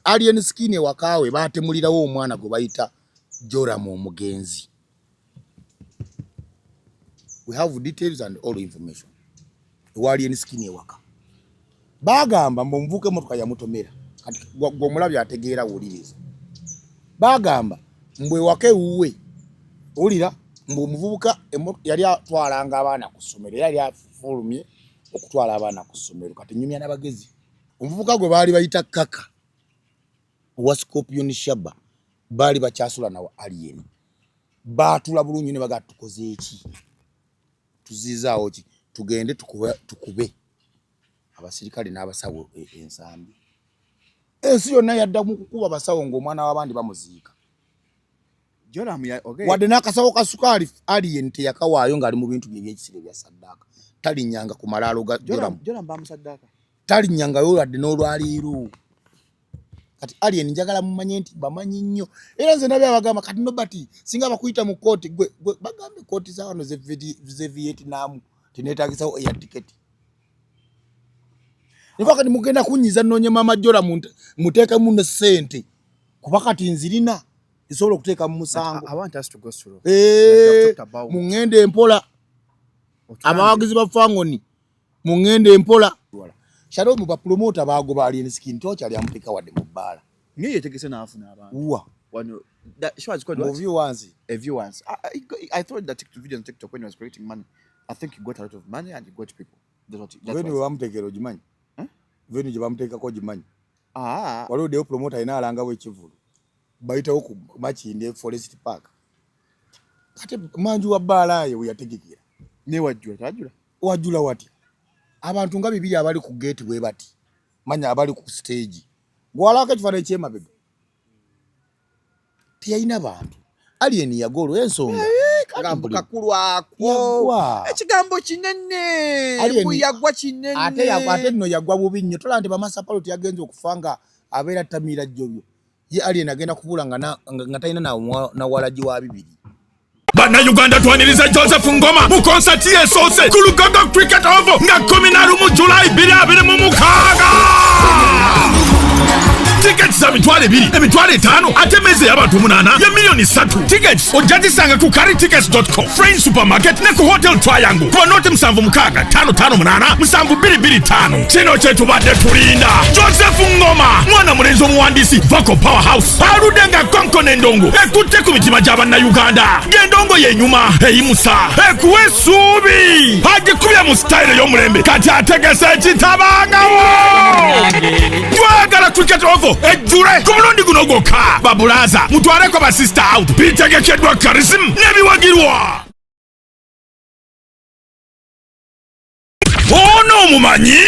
Alien skin wakawe batemulirawo omwana gwe bayita Joram omugenzi. We have details and all information. Alien skin waka. Bagamba mbomvuke motoka ya mutomera. Kati gwomulabya ategeera wuliriza. Bagamba mbwe wake uwe. Ulira mbumuvubuka yali atwalanga abaana ku ssomero yali afulumye okutwala abaana ku ssomero kati nyumya n'abagezi omuvubuka gwe baali bayita kaka wa Scorpion Shaba baali bakyasula nawo Alien baatula bulungi ne baga tukoze eki tuzizaawo ki tugende tukube abasirikale n'abasawo ensambi ensi yonna yadda mu kukuba abasawo ng'omwana w'abandi bamuziika. Joram ya okay. Wadde n'akasawo ka sukali Alien teyakawaayo ng'ali mu bintu by'ekisire bya Saddaaka. Talinnyanga ku malaalo ga Joram. Joram ba Saddaaka. Talinnyanga yo wadde n'olwaliiro. Kati Alien njagala mumanye nti bamanyi nnyo. Era nze nabya bagamba kati nobati singa bakuyita mu kooti gwe bagambe kooti za wano ze Vietnam tineetagisawo eya tiketi. Nifaka ni mugenda kunyiza nnonye mama Joram muteeka mu ssente kuba kati nzirina. Isolo kuteka musango. I want us to go through. Mungende empola. Abawagizi bafangoni. Mungende empola. Shalo mu ba promoter bago ba Alien skin torch ali ampika wadde mu bala. Ngiye tegese na afuna abantu. Uwa. When that show is called what? Viewers. Viewers. I thought that video on TikTok when he was creating money. I think he got a lot of money and he got people. That's what. When you bamtekero jimanyi. When you bamteka ko jimanyi. Walo de promoter ina alanga we chivulu. Baita oku machi inde Forest Park. Kati manju wa balaye uyategekira. Ne wajula. Wajula wati. Abantu nga bibiri abali ku gate we bati. Manya abali ku stage. Gwalaka kifana kyema bebe. Tiyina bantu. Alien yagolo ensonga. Kagambo kakulu akwo. Ekigambo kinene. Buyagwa kinene. Ate nno yagwa bubi nnyo. Tola nti bamasapaloti yagenze okufanga abeera tamira jjobyo. Ye Alien agenda kubula nga talina na walaji wa bibiri. Bana Uganda twaniriza Joseph Ngoma mu concert yesoose ku Lugogo Cricket Oval nga 14 July 2026. Tickets za mitwale 2, emitwale 5, ate meze y'abantu 8 ya milioni 3. Tickets ojazisanga ku carrytickets.com, Friends Supermarket ne ku Hotel Triangle. Kwa note 765658 Kino kyetu badde tulinda. Joseph Ngoma mwana mulenzi omuwandiisi Vocal Powerhouse aludenga konko n'endongo ekutte ku mitima gy'abanna Uganda. Gendongo yenyuma eyimusa ekuwe essuubi agikubya mu style y'omulembe kati ategese ekitabangawo. Twagala Cricket Oval ejjule ku mulundi guno gwokka. Babulaza mutwaleko ba sister out bitegekeddwa charism n'ebiwagirwa. Ono omumanyi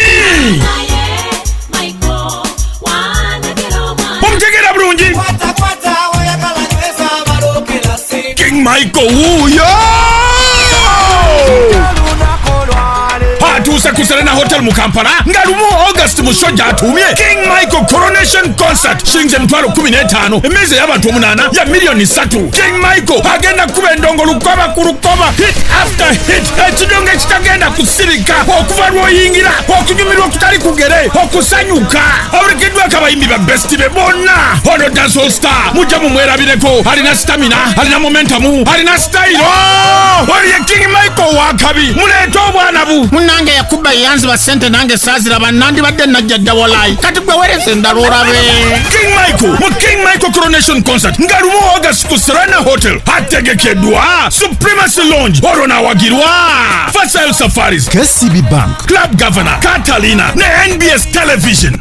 omutegera bulungi King Michael wuuyo atuuse ku Serena Hotel mu Kampala nga lumu August musojja atumye King Michael Coronation Concert shilingi 15,000 emmeeza y'abantu 8 ya milioni 3. King Michael agenda kuba endongo lukoba ku lukoba hit after hit ekidongo ekitagenda kusirika okuva lw'oyingira okunyumirwa okutali kugere okusanyuka abulikiddwa akabayimbi ba best be bonna ono dancehall star mujja mumwerabireko alina stamina alina momentum alina style oli ye King Michael wakabi muleeta obwana bu Munange yakuba yanzi ba sente nange sazira banandi badde najja dawolai kati gwe werese ndalurabe. King Michael mu King Michael Coronation Concert nga lumu August ku Serena Hotel ategekeddwa Supremacy Lounge orona wagirwa Facile Safaris KCB Bank Club Governor Catalina ne NBS Television.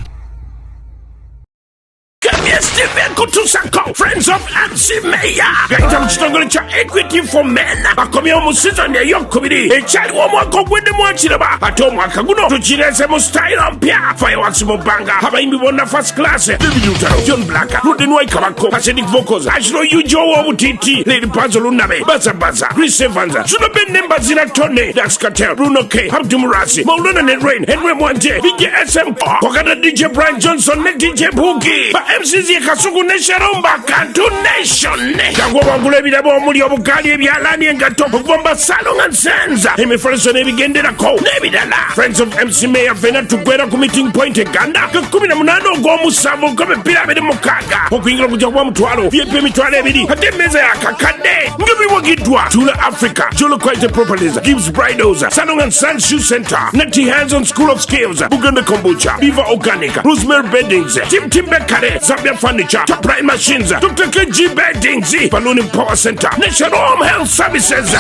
Friends of MC Mayor gaita mukitongole kya Equity for Men bakomyewo mu season ey'okubiri ekyaliwo omwaka ogwedde mwakiraba ate omwaka guno tukirese mu style mpya Fireworks mu bbanga abayimbi bonna first class Bibi Lutalo John Black Ruden Waikabako Pacific Vocals Ashiro Yujo w'obutiiti Lady Panzo Lunabe Baza Chris Evans Zuno Benne Mbazira Tone Dax Cartel Bruno K Abdu Murasi Maulana Net Rain Henry Mwanje DJ SM Wakata DJ Brian Johnson ne DJ Boogie ba MCs Lizzie Kasugu ne Sharomba Kantu Nation. Kangwa wangule bilabo omuli obukali ebyalani engato okuvomba Salon and Sands. Emifaliso n'ebigenderako n'ebirala. Friends of MC Mayor Fena tukwera ku meeting point eganda. 18 ogw'omusanvu nk'emipiira 26. Okuyingira kujja kuba mutwalo. VIP emitwalo 2. Ate emmeeza yakakadde. Ng'ebiwagiddwa. Tula Africa. Jolo Quality Properties. Gibbs Bridals. Salon and Sands Shoe Center. Nati Hands on School of Skills. Buganda Kombucha. Viva Organic. Rosemary Beddings. Tim Bekare. Zambia Furniture. Top Right Machines. Dr. KG Beddings. Balloon Power Center. National Home Health Services.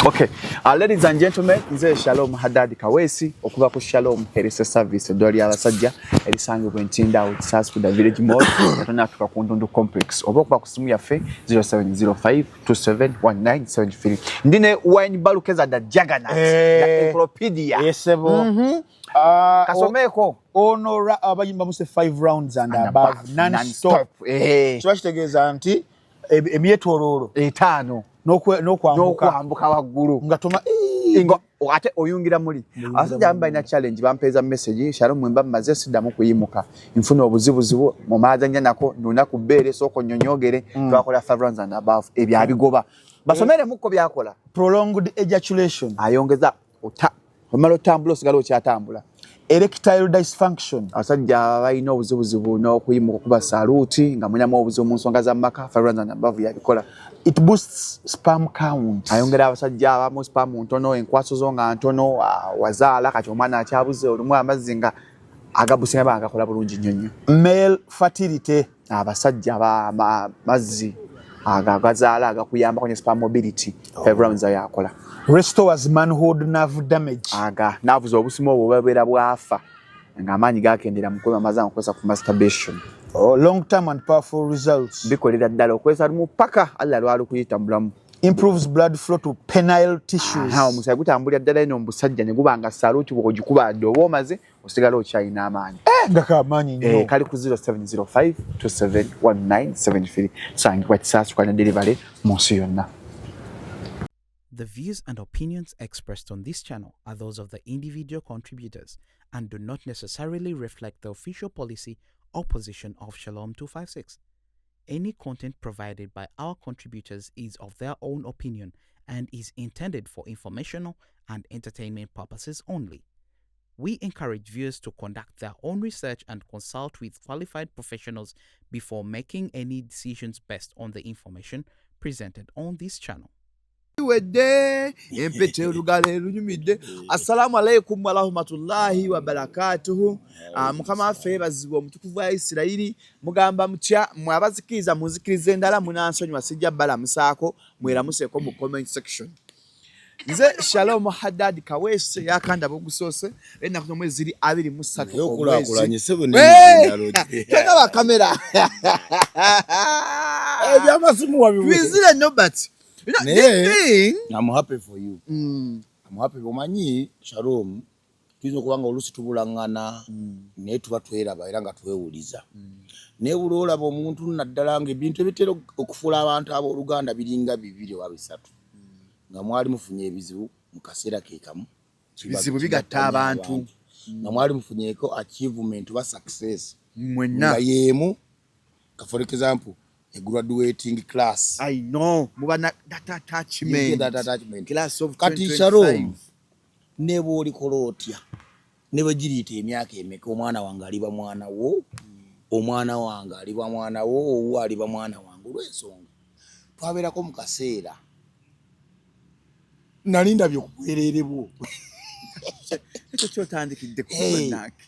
Okay, ladies and gentlemen, nze Shalom Haddad Kawesi okuva ku Shalom Health Service doli abasajja erisangibwa Ntinda out Sasford Village Mall yatona tuka ku Ndundu Complex oba okuba ku simu yaffe 0705271973 ndine wine balukeza da Jagana da Encyclopedia yesebo kasomeko ono abayimba muse 5 rounds and above non-stop kitegeeza nti emyetololo 5 n'okwambuka waggulu ngatoma ate oyungira muli asajja amba ina challenge bampeza message Shalom mwemba maze sidamu kuyimuka nfuna obuzibuzibu mu mazanya nako nuna kubere soko nyonyogere twakola 5 rounds and above ebyabigoba basomere muko byakola prolonged ejaculation ayongeza omalo tambulo sigalo kyatambula erectile dysfunction asajja bayina obuzibuzibu n'okuyimuka kuba saluti nga munyamu obuzibu mu nsonga za maka 5 rounds and above yabikola. It boosts sperm count. Ayongera abasajja abamu sperm ntono enkwaso zo nga ntono wazaala kati omwana akyabuze olumu amazinga agabusinga bagakola bulungi nnyo. Male fertility. Abasajja mazzi agazaala agakuyamba kwenye sperm mobility. 5 rounds yakola. Restores manhood nerve damage. Nerves obusimo obubera bwafa nga amaanyi gakendera mu kwema mazanga kukosa ku masturbation. Long term and powerful results. Bikolera ddala okwesa lumu paka alla lwali kuyitambulamu. Improves blood flow to penile tissues. Omusajja gutambulira ddala eno omusajja ne gubanga saluti bw'ogikuba oba omaze osigala okyayina amaanyi. Ngaka amaanyi nnyo. Kali ku 0705271973 sangibwa Kisaasu kwa delivery mu nsi yonna. The views and opinions expressed on this channel are those of the individual contributors and do not necessarily reflect the official policy or position of Shalom 256. Any content provided by our contributors is of their own opinion and is intended for informational and entertainment purposes only. We encourage viewers to conduct their own research and consult with qualified professionals before making any decisions based on the information presented on this channel. Assalamu alaikum wa rahmatullahi wa barakatuhu. Mukama affe bazibwa omutukuvu wa Isirairi mugamba mutya mwabazikiriza muzikirize endala munansonyiwa sijja balamusaako mweramuseko mu comment section. Nze Shalom Haddad Kawesi yakanda bugusose ennaku z'omwezi 23 okulakulanye sebo ne tena ba kamera ebyamasimu wabibuze twizire no but I'm happy for you. I'm happy omanyi Shalom tuizo kubanga olusi tubulangana ne tuba tweraba era nga twewuliza ne bulola bo omuntu naddala nga ebintu ebitera okufula abantu abo Oluganda biringa 2 wa 3 nga mwali mufunye ebizibu mu kaseera kekamu bizibu bigatta abantu nga mwali mufunyeko achievement ba success mwenna yemu for example a graduating class. I know mubana that attachment class of 2025 kati Shalom nebo oli kolotya nebo girite emyaka emeka omwana wange aliba mwana wo omwana wange aliba mwana wo owo aliba mwana wange olw'ensonga twabeerako mu kaseera nalinda byokubwererebwo ekyo kyotandikidde kubanake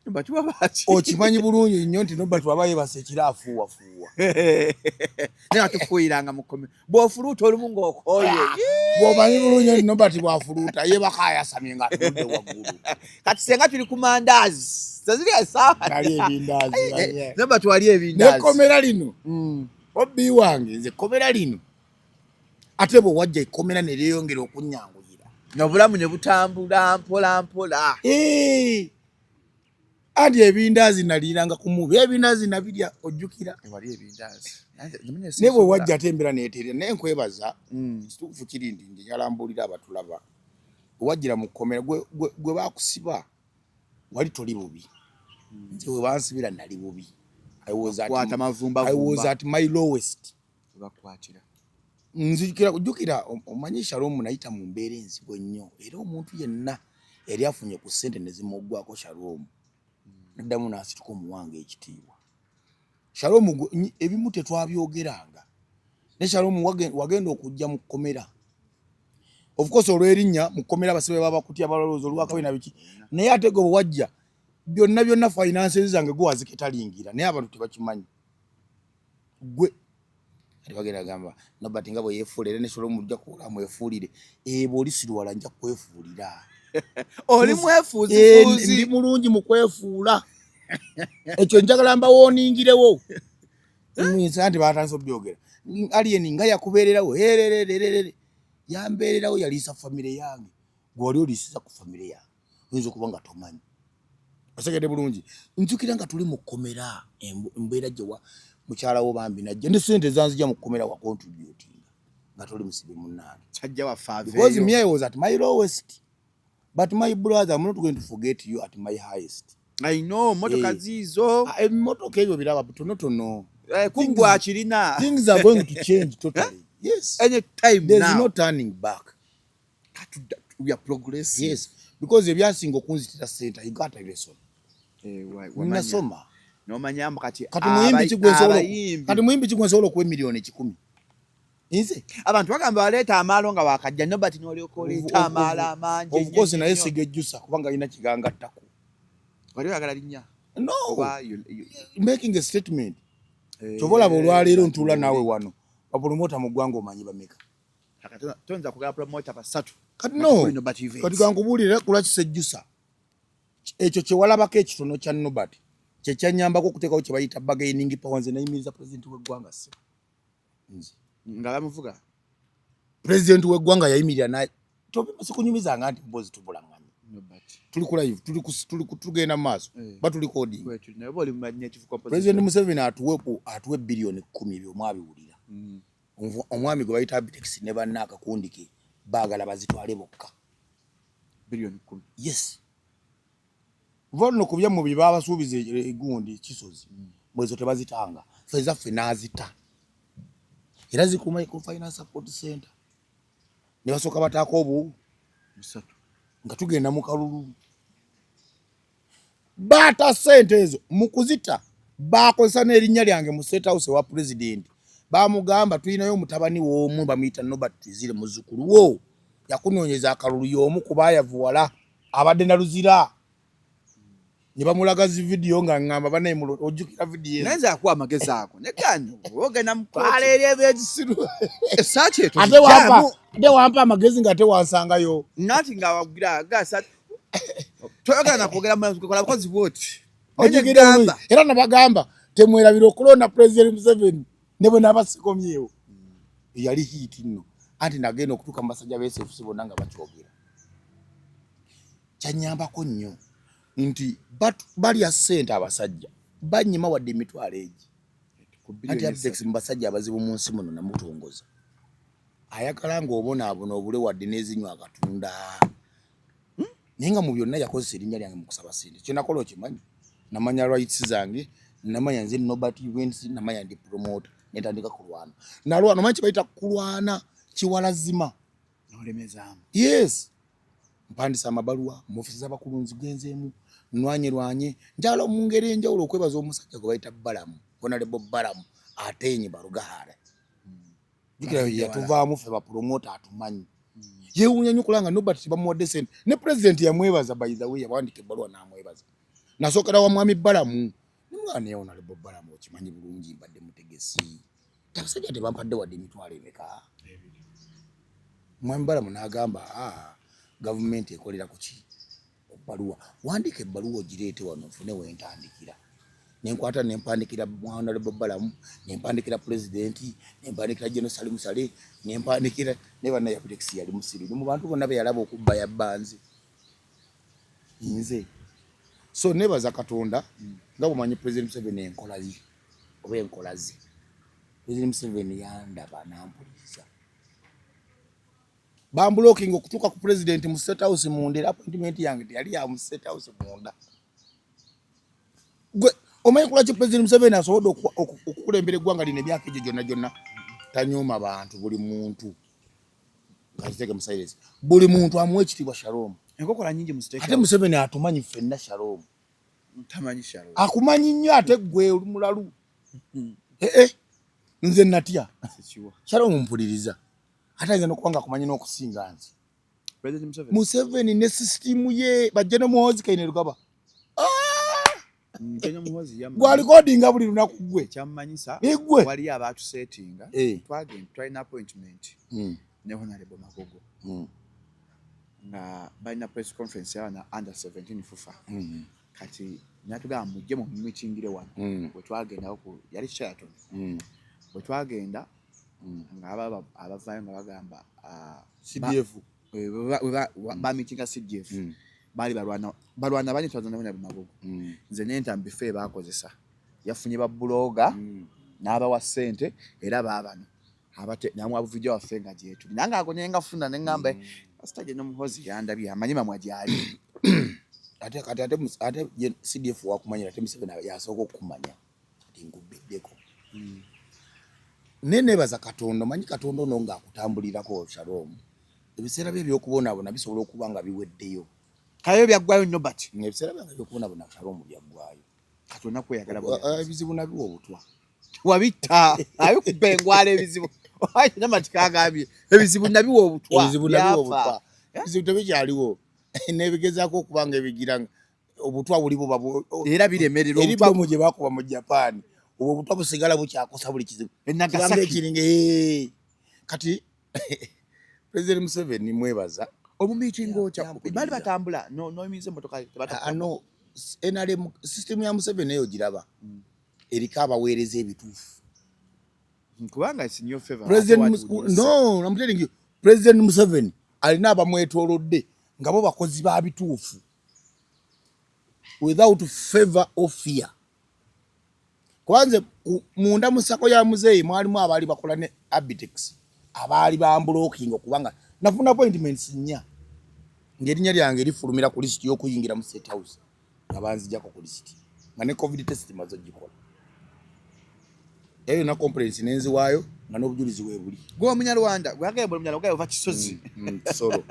But wabachi okimanyi bulungi nnyo nti noba twabaye basekira afuuwafuuwa naye atufuuyiranga mukome bw'ofuluuta olumu ng'okooye bw'omanyi bulungi nti noba tibwafuluuta ye bakayasamye nga tudde waggulu kati senga tuli ku mandaazi teziri esaawa nali ebindaazi noba twali ebindaazi nekomera lino obbi wange nze komera lino ate bwe wajja ekkomera ne lyeyongera okunyanguyira n'obulamu ne butambula mpola mpola andi ebindaazi naliranga ku mubi ebindaazi nabirya ojjukira wali ebindaazi ne bwe wajja atembera neeterera naye nkwebaza kituufu kiri nti njalambulira abatulaba wajjira mu kkomera gwe baakusiba wali toli bubi nti we bansibira nali bubi I was at my lowest. Nzijukira kujukira omanyi Shalom nayita mu mbeera enzibu ennyo era omuntu yenna yali afunye ku ssente ne zimuggwako Shalom naddamu n'asituka omuwanga ekitiibwa. Shalom ebimu tetwabyogeranga ne Shalom wagenda okujja mu kkomera. Of course olw'erinnya mu kkomera basibe babakutya balowooza olwakabe na biki naye ate gwe wajja byonna finances zange gwe waziketalingira naye abantu tebakimanyi. Gwe bagenda gamba nabati nga bwe yefuulire ne Shalom mujja kuula mwefuulire bw'oli sirwala nja kwefuulira. Oli mwefuuzi ndi mulungi mu kwefuula. Ekyo njagala mbawoningirewo. Nti batandise obyogera. Alien nga yakubeererawo yambeererawo yaliisa famire yange. Gw'oli oliisiza ku famire yange. Oyinza okuba nga tomanyi. Osegedde bulungi. Njukira nga tuli mu kkomera embeera gyewa mukyala wo bambi najja ne ssente zanzija mu kkomera wa contributing nga toli musibe munnange. Kyajja waffe Because me I was at my lowest. But my brother, I'm not going to forget you at my highest. I know, motoka zizo. Motoka ebyo biraba tono. Kungwa akirina. Things are going to change totally. Yes. Any time There's now. No turning back. We are progressing. Yes. Because ebyasinga okunzitira center, you got a lesson. Nasoma. Nomanya kati muyimbi kigwensobola okuwa emiliyoni 10. Inze abantu bagamba baleeta amaalo nga wakajja nobati n'olyoka oleeta amaalo amangi. Of course naye sigejjusa kubanga alina kiganga ttako. Wali oyagala linnya? No. Making a statement. Kyobola olwaleero ntuula naawe wano. Bapromota mu ggwanga omanyi bameka. Tonza kugala promota basatu. Kati no. Kati gankubuulire kula kisejjusa. Ekyo kye walabako ekitono kya nobati. Kye kyanyambako okuteekawo kye bayita bargaining power nze nayimiriza pulezidenti w'eggwanga se. Nze. Nga bamuvuga. President w'eggwanga yayimirira naye. Sikunyumizanga nti mpozi tubulanganye. Tuli ku live, tugenda mu maaso. Batuli coding. President Museveni atuwe billion 10 by'omwabiwulira. Omwami gwe bayita Abitex ne bannaaka kundike baagala bazitwale bokka. Billion 10. Yes. Volno kubya mu bibaba suubiza egundi kisozi. Mwezo tebazitanga. Feza finazita. Era zikuma ku finance support center. Ne basoka bataako obu musatu. Nga tugenda mu kalulu. Bata sente ezo mukuzita bakozesa n'erinnya lyange mu state house wa president. Bamugamba tulinayo mutabani w'omu bamuyita Nobert Tizire muzzukulu wo. Yakunoonyeza akalulu y'omu kubayavuwala abadde na luzira. Ne bamulagazi video nga ngamba banaye mu ojjukira video. Naza akuwa amagezi ako. Ne gano ogenda mu kwaleerya ebyekisiru. Esachi eto. Ate wampa amagezi nga tewansangayo. Nati nga wagira gasa. Toyagala kwogera mu kola bakozi boti. Era nabagamba temwerabira okulonda President Museveni ne bwe nabasikomyewo. Yali hiti nno. Anti nagenda okutuuka mu basajja b'SFC bonna nga bakyogera. Kyanyambako nnyo nti balya ssente abasajja bannyima wadde emitwalo egi. Anti Abitex mu basajja abazibu mu nsi muno namutongoza. Ayagala ng'obonaabona obule wadde n'ezinywa akatunda. Naye nga mu byonna yakozesa erinnya lyange mu kusaba ssente. Kye nakola okimanyi. Namanya rights zange, namanya nze Nobert Events, namanya ndi promoter, ne ntandika kulwana. Nalwana omanyi kye bayita kulwana kiwalazima. N'olemezaamu. Yes. Mpandisa amabaluwa mu ofisi z'abakulunzi genzeemu nwanye njala mu ngeri enjawulo okwebaza omusajja gwe bayita Balamu. Honorable Balamu atenye Barugahara. Jukira yatuvaamu ffe bapromota atumanyi. Yeewuunya nnyo kulanga Nobert bamuwadde ssente. Ne president yamwebaza by the way yawandika ebbaluwa n'amwebaza. Nasookera wa mwami Balamu. Ne mwana Honorable Balamu okimanyi bulungi mbadde mutegesi. Abasajja tebampadde wadde emitwalo emeka. Mwami Balamu n'agamba government ekolera ku ki? Ku bbaluwa. Wandika ebbaluwa ogireete wano nfune wentandikira. Nenkwata nempandikira Honorable Balamu, nempandikira president, nempandikira General Salim Saleh, nempandikira ne bana ya Abitex yali musiri. Mu bantu bonna be yalaba okubba ya banzi. Nze. So nebaza Katonda nga bumanyi President Museveni enkolazi. Oba enkolazi. President Museveni yandaba n'ampuliriza. Bamblocking okutuuka ku president mu State House munda appointment yange yali ya mu State House munda. Gwe omanyi kulaki President Museveni asobodde okukulembera eggwanga lino emyaka egyo gyonna tanyooma bantu buli muntu kaziteke musailes buli muntu amuwa ekitiibwa Shalom enkokola nyingi muziteeka ate Museveni atumanyi ffenna Shalom tamanyi Shalom akumanyi nnyo ate gwe oli mulalu nze natya Shalom mpuliriza ate ayinza n'okubanga akumanyi n'okusinga nze President Museveni ne sisitimu ye bajja ne Muhoozi Kainerugaba Kenya Muhoozi gwalikodinga buli lunaku gwe kyammanyisa igwe wali abatusetinga twagenda twalina appointment ne Honorable Magogo nga balina press conference y'abaana under 17 fufa kati natugamba mujje mu meetingire wano bwe twagenda yali Sheraton bwe twagenda nga abavaayo nga bagamba CDF ba meetinga CDF bali balwana banyitwaza nabona Magogo nze nentambi fe bakozesa yafunye ba bloga n'abawa ssente era baabano abate namwa video waffe nga jetu nanga akonyenga funa nengamba asitaje no Muhoozi yandabye amanyima mwajali ate CDF wakumanyira ate Museveni yasooka okumanya ati ngubiddeko nene baza Katonda manyi Katonda ono nga akutambulirako Shalom ebiseera bye by'okubonabona bisobola okuba nga biweddeyo kayo byaggwayo nnyo bati ebiseera byange by'okubonabona Shalom byaggwayo Katonda kweyagala ebizibu nabyo obutwa wabitta ayo kubengwala ebizibu ayo namatika agambye ebizibu nabiwo obutwa ebizibu tebikyaliwo nebigezaako okubanga ebigira obutwa bulibo era biremerera obutwa mu gye bakuba mu Japan obutwa busigala bukyakosa buli kizibu Nagasaki kati President Museveni mwebaza omumitingo bali batambula noyimiza emmotoka ano NRM system ya Museveni eyo giraba erika abaweereza ebituufu kubanga senior favor no I'm telling you President Museveni alina abamwetoolodde nga bo bakozi ba bituufu without favor or fear kwanze munda musako ya muzeyi mwalimu abali bakola ne Abitex abali bamblocking okubanga nafuna appointments nya ngerinnya lyange lifulumira ku list y'okuyingira mu State House abanzijako ku list nga ne COVID test mazo gikola eyo na complaints nenzi wayo nga n'obujulizi webuli gwo munyarwanda gwagayebwe munyarwanda gayova kisozi solo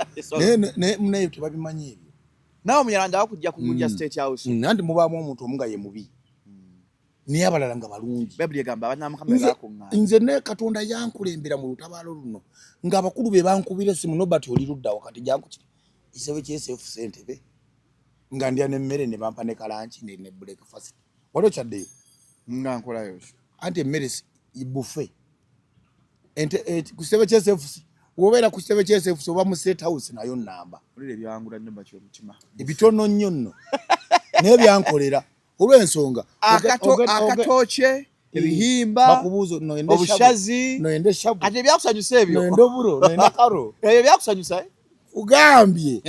ne mnayo tebabimanyi ebyo nawo munyarwanda bakujja kugunja State House nandi mubaamu omuntu omunga ye mubi niye abalala nga balungi Bible egamba abanamukamera akungana nze ne Katonda yankulembera mu lutabaalo luno nga abakulu be bankubira simu nobati oli ludda wakati jankuki isebe KSF Sentebe nga ndya n'emmere ne bampa ne kalanchi ne breakfast waliwo kyaddeyo nga nkolayo anti emmere ibufe ente kusebe KSF wobeera ku kitebe KSF oba mu State House nayo namba olire byangula nnyo bakyo mutima ebitono nnyo nno n'ebyankolera olw'ensonga akatoche ebihimba bakubuuzo noende obushazi noende shabu ate byakusanyusa ebyo noende oburo noende karo ebyo byakusanyusa ugambye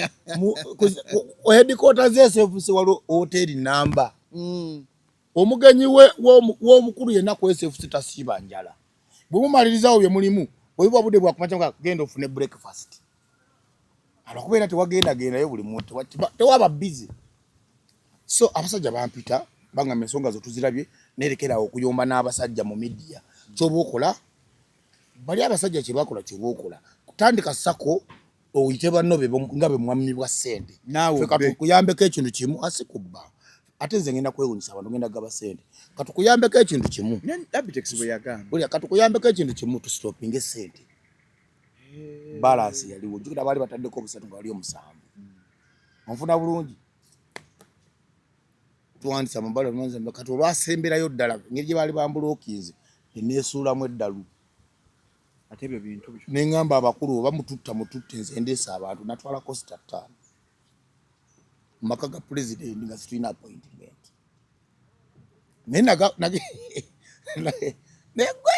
headquarters SFC walo hotel namba omugenyi w'omukulu yenna ku SFC tasiba njala bwe mumalirizawo bye mulimu oyibwa budde bwa kumacha genda ofune breakfast alakubeera tewagendagendayo buli muntu tewaba busy so abasajja bampita banga mesonga zo tuzirabye nerekera okuyomba n'abasajja mu media kyobokola bali abasajja kye bakola kyobokola kutandika sako oyite bannobe nga be mwami bwa sente nawe katukuyambeko ekintu kimu asikubba ate nze ngenda kwewunyisa abantu ngenda gaba sente katukuyambeko ekintu kimu Abitex bwe yagamba buli katukuyambeko ekintu kimu tu stopping esente balance yaliwo jukira bali bataddeko obusatu nga wali omusanvu onfuna bulungi tuwandisa mabalo mwanze kati olwasemberayo ddala ngeri gye bali bambulookinze eneesuulamu eddalu ate ebyo bintu nengamba abakulu oba mututte nze ndeesa abantu natwala costa 5 maka ga president nga situina appointment negwe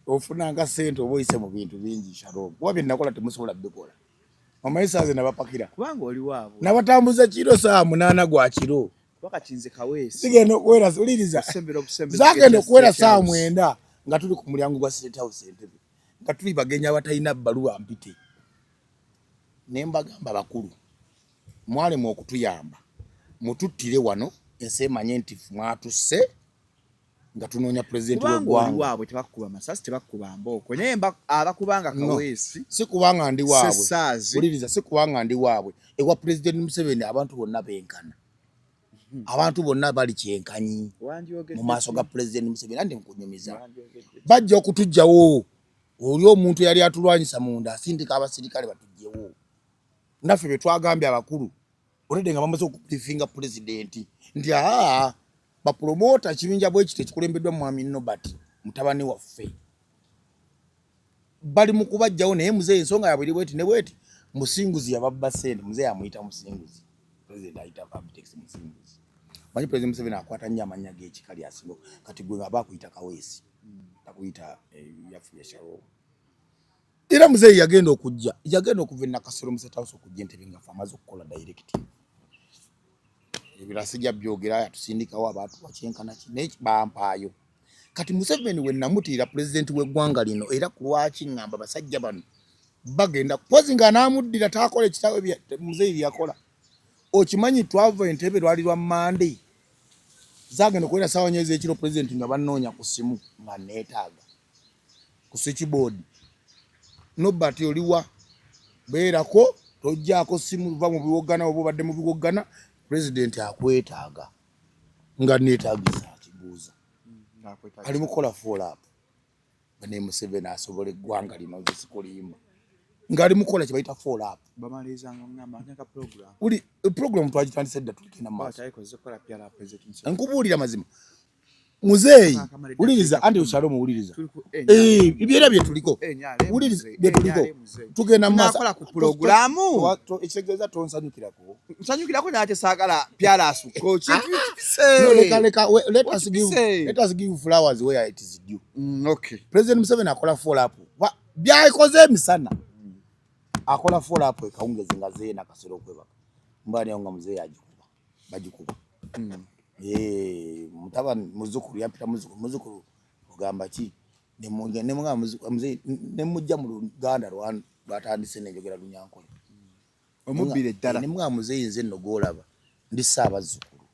ofunanga sente oba oyise mu bintu bingi Shalom kuba bye nakola temusobola bikola amayisaze nabapakira kubanga oli waabo nabatambuza kiro saa 8 gwa kiro wakakinze kaweesi sigenda okuwera uliriza zagenda okuwera saa 9 nga tuli ku mulyango gwa State House Entebbe nga tuli bagenya abatalina bbaluwa mpite nembagamba bakulu mwale mu okutuyamba mututtire wano ensi emanye nti mwatusse nga tunoonya pulezidenti w'eggwanga waabwe tebakuba masasi tebakuba mbooko naye abakubanga Kaweesi si kubanga ndi waabwe Sesaazi uliriza si kubanga ndi waabwe ewa pulezidenti Museveni abantu bonna benkana abantu bonna bali kyenkanyi mu maaso ga pulezidenti Museveni andi nkunyumiza bajja okutujjawo oli omuntu yali atulwanyisa munda asindika abasirikale batujjewo naffe be twagambye abakulu olede nga bamaze okubrifinga pulezidenti nti bapromota kibinja bwekiti ekikulembeddwa mwami Nobert mutabani waffe bali mu kubajjawo naye muzeeyi ensonga yabwe bweti ne bweti musinguzi yababba sente muzeeyi amuyita musinguzi pulezidenti ayita Abitex musinguzi manyi pulezidenti Museveni akwata nnyo amannya g'ekikali asinga kati gwe nga bakuyita Kaweesi takuyita yafu ya Shalom era muzeeyi yagenda okuva e Nakasero mu State House okujja Entebbe ngaffe amaze okukola direct ebira sijja byogera yatusindikawo abantu bakyenkana kine bampaayo kati Museveni we namutiira pulezidenti w'eggwanga lino era ku lwaki ngamba basajja bano bagenda pozi nga naamuddira taakola ekitawe muzeeyi byakola okimanyi twava Entebbe lwali lwa Monday zagenda okuwera ssaawa nnya ez'ekiro pulezidenti nga bannoonya ku ssimu nga neetaaga ku switchboard Nobert oliwa beerako tojjaako ssimu luva mu biwoggana oba obadde mu biwoggana pulezidenti akwetaaga nga neetaagisa akibuuza ali mukola follow up bane Museveni asobola eggwanga lino zisikulimba nga ali mukola kye bayita follow up bamalizanga ngamba nka program uli program twagitandise dda tulikina maaso nkubuulira mazima muzeeyi uliriza andi Shalom uliriza ibiera bye tuliko uliriza bye tuliko tugenda maaso nakola ku program ekitegeeza tonsanyukirako nsanyukirako nate saagala pyala asuko let us give flowers where it is due. Okay. President Museveni akola follow up byaikoze emisana akola follow up ekawungezi nga zee Nakasero okwebaka mbani nga muzeeyi agikuba bagikuba mutabani muzukulu yampita muzukulu ogamba ki nemugamba muzeeyi nemujja mu Luganda lwatandise nenjogera Lunyankole omubbire ddala nemugamba muzeeyi nze nno gwolaba ndi Ssaabazukulu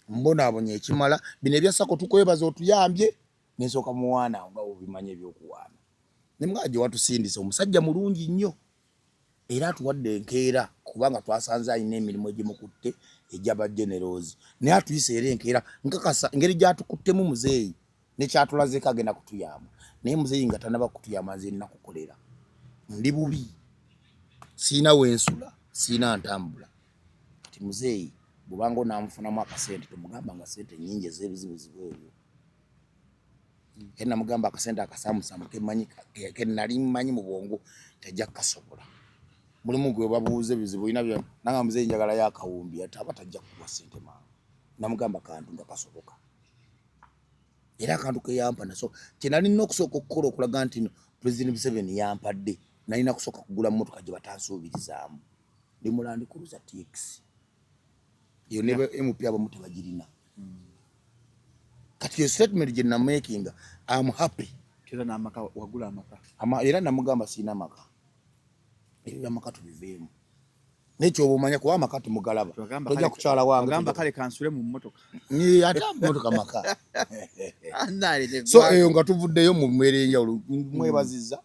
mbonaabonye ekimala bino ebyasako tukwebaza otuyambye nensooka muwaana nga obimanye ebyokuwaana nemugamba gye watusindisa omusajja mulungi nnyo era atuwadde enkeera kubanga twasanze alina emirimu egimukutte ejaba generals naye atuyise era enkeera nkakasa engeri gyatukuttemu muzeeyi nekyatulazeeko agenda kutuyamba naye muzeeyi nga tanaba kutuyamba nze nina kukolera ndi bubi siina wensula siina ntambula kati muzeeyi bwubanga onaamufunamu akasente tomugamba nga sente nnyingi ez'ebizibuzibu ebyo kena mugamba akasente akasaamusaamu kenali mmanyi mu bwongo tajja kukasobola mulimu gwe babuuza ebizibu ina byo nanga muzeeyi njagala yakawumbi ate aba tajja kukuwa sente mangu namugamba kantu nga kasoboka era akantu ke yampa naso kyenali nina okusooka okukola okulaga nti no President Museveni yampadde nalina kusooka kugula mmotoka gye batansuubirizaamu ndi mulandi kuruza TX iyo nebe MP abamu tebagirina kati yo statement gye namakinga I'm happy kera n'amaka wagula amaka era namugamba siina maka ebyo amaka tubiveemu nekyo obumanya kuba amaka tumugalaba tojja kukyala wange gamba kale kansule mu mmotoka ni ate mmotoka maka so eyo nga tuvuddeyo mu mmere enjawulo mwebazizza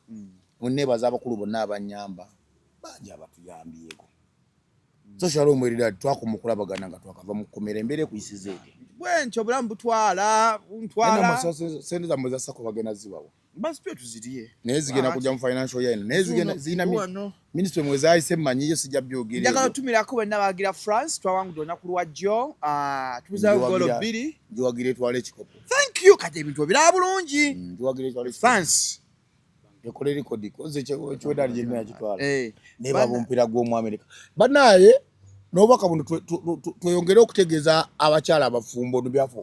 nebaza abakulu bonna abanyamba bangi abatuyambyeko so Shalom erida twakumukulabagana nga twakava mu kkomera embeera ekuyisiza ekyo bwentyo obulamu butwala sente zammwe zassako bagenda zibawo basi twe tuziriye naye zigenda kujja mu financial year naye zigenda zirina ministry mwe zaayise mmanyiyo sijja byogere njagala otumirako bonna bagira France twawangudde olunaku lwajjo tubuzaayo golo 2 njiwagira etwala ekikopo thank you kati ebintu obiraba bulungi njiwagira etwala France ekole rekodi koze kyodali gye nakitwala ne babumpira gw'omu America banaye n'obubaka buno tweyongere okutegeeza abakyala abafumbo n'ebyafu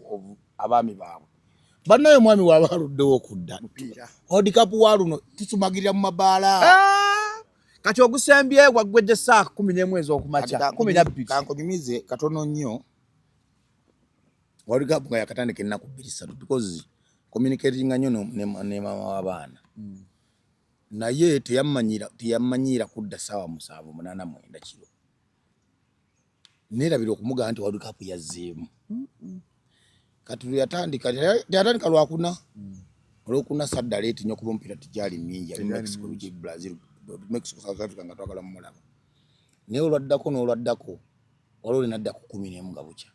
abaami baabwe banaye omwami waaba aluddewo okudda World Cup wa luno tusumagirira mu mabaala kati ogusembye gwaggwedde ssaaka 11 ez'okumakya 12 kankunyumize katono nnyo World Cup nga yakatandika ennaku 2-3 because communicating nnyo ne mama w'abaana naye teyamanyira kudda ssaawa 7:89 kiro nerabira okumugamba nti World Cup yazzeemu kati yatandika lwakuna olwokuna sadda leeti nnyo kuba omupiira tijali mingi ali Mexico biki Brazil Mexico South Africa nga twagala mumulaba naye olwaddako waliwo linadda ku 11 nga bukya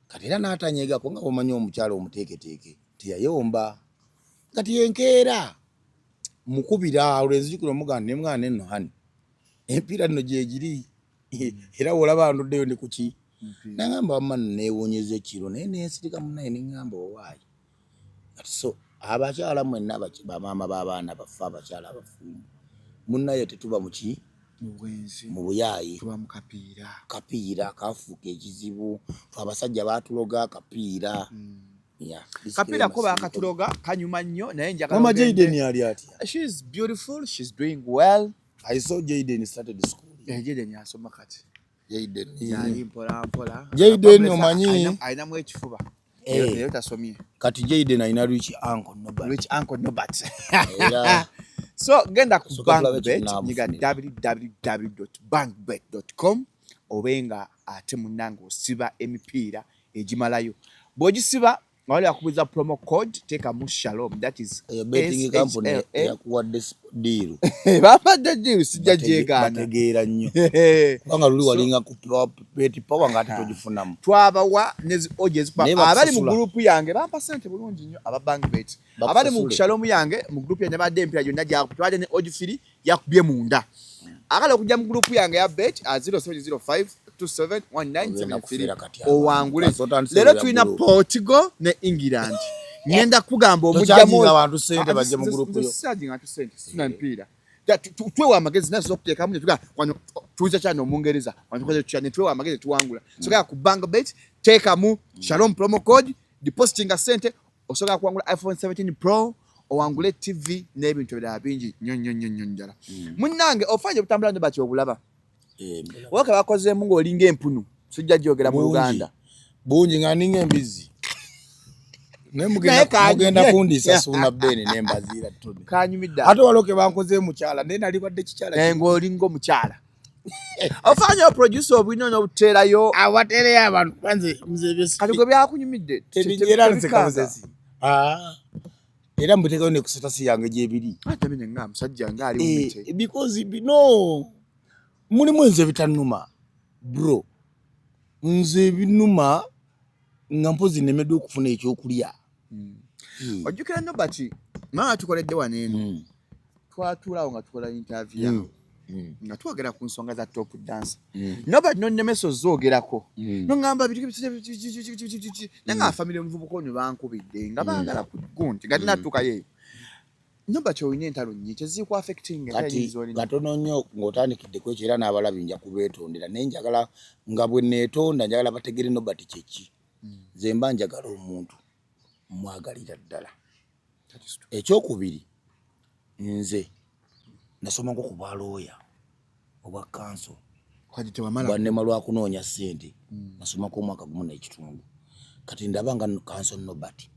kati era n'atanyegako nga omanyi omukyalo omuteeketeeke teyayomba kati yenkeera mukubira olwenzijukira omuganda ne mwana enno hani empiira nno gyegiri era wolaba nduddeyo ne kuki nagamba wamma neewonyeza ekiro naye nensirika munaye neŋŋamba owaayi kati so abakyala mwenna bamaama b'abaana baffe abakyala abafumbo munnaye tetuba muki mu buyaayi tuba mu kapiira kafuuka ekizibu abasajja baatuloga kapiira kapiira ko bakatuloga kanyuma nnyo naye njagala mama Jayden yali atya she's beautiful, she's doing well. I saw Jayden started school Jayden asoma kati Jayden yali mpola Jayden omanyi ayinamu ekifuba Eyo tasomye. Kati Jayden ayina rich uncle Nobert. Era so genda ku Bankbet nyiga www.bankbet.com obenga ate munango osiba emipiira ejimalayo. Bw'ogisiba wali akubuza promo code teka mu Shalom, that is betting company yakuwadde deal. Bapadde deal sijja jeegana. Bategeera nnyo. Banga luli walinga ku bet power ngati togifunamu. Twabawa nezi ojes pa abali mu group yange bampa sente bulungi nnyo aba Bankbet. Abali mu Shalom yange mu group yange badde empira yonna gyakutwaje ne odifiri yakubye munda. Akala okujja mu group yange ya bet 0705 271973 owangule. Lero tulina Portugal ne England. Ngenda kugamba omujjamu abantu sente bajje mu group yo. Sajinga atu sente sina mpira. Tuwe amagezi nazo zokuteka munye kwano tuiza cyane omungereza. Wantukoze cyane tuwe amagezi tuwangula. Soka ku Bankbet teka mu Shalom promo code depositinga sente osoka kuwangula iPhone 17 Pro owangule TV n'ebintu bya bingi nnyo njala. Munnange ofanye butambula ndo bati obulaba. Waka bakoze mungo olinga empunu sujja jogera mu Uganda bungi nganinga embizi ne mugenda kundisa suna bene nembazira tone kanyumidda ate waloke bankoze mukyala ne nali badde kikyala ngo olingo mukyala ofanya producer obwino no buterayo awatere abantu kwanze mzebesi kati go byakunyumidde tebigera nsekanzesi era mbuteka ne kusata si yange gyebiri ate bine ngam sajja ngali umite because no mulimu nze bitanuma bro nze binuma nga mpozi nemeddwa okufuna ekyokulya ojjukira Nobert maa tukoledde wano eno twatuulawo nga tukola interview nga twogera ku nsonga za top dance Nobert nonnemeso zoogerako nongamba nanga family omuvubuka ono bankubidde nga baagala ku gundi nga tinatuukayo Nobert oyina entalo nnyo ziku affecting gatono nnyo ng'otandikiddeko ekyo era n'abalabi nja kubeetondera naye njagala nga bwe neetonda njagala bategere Nobert kyeki nze mba njagala omuntu mwagalira ddala. Ekyokubiri nze nasomako ku bwalooya obwa kanso bwannema lwakunoonya ssente nasomako omwaka gumu n'ekitundu kati ndaba nga kanso Nobert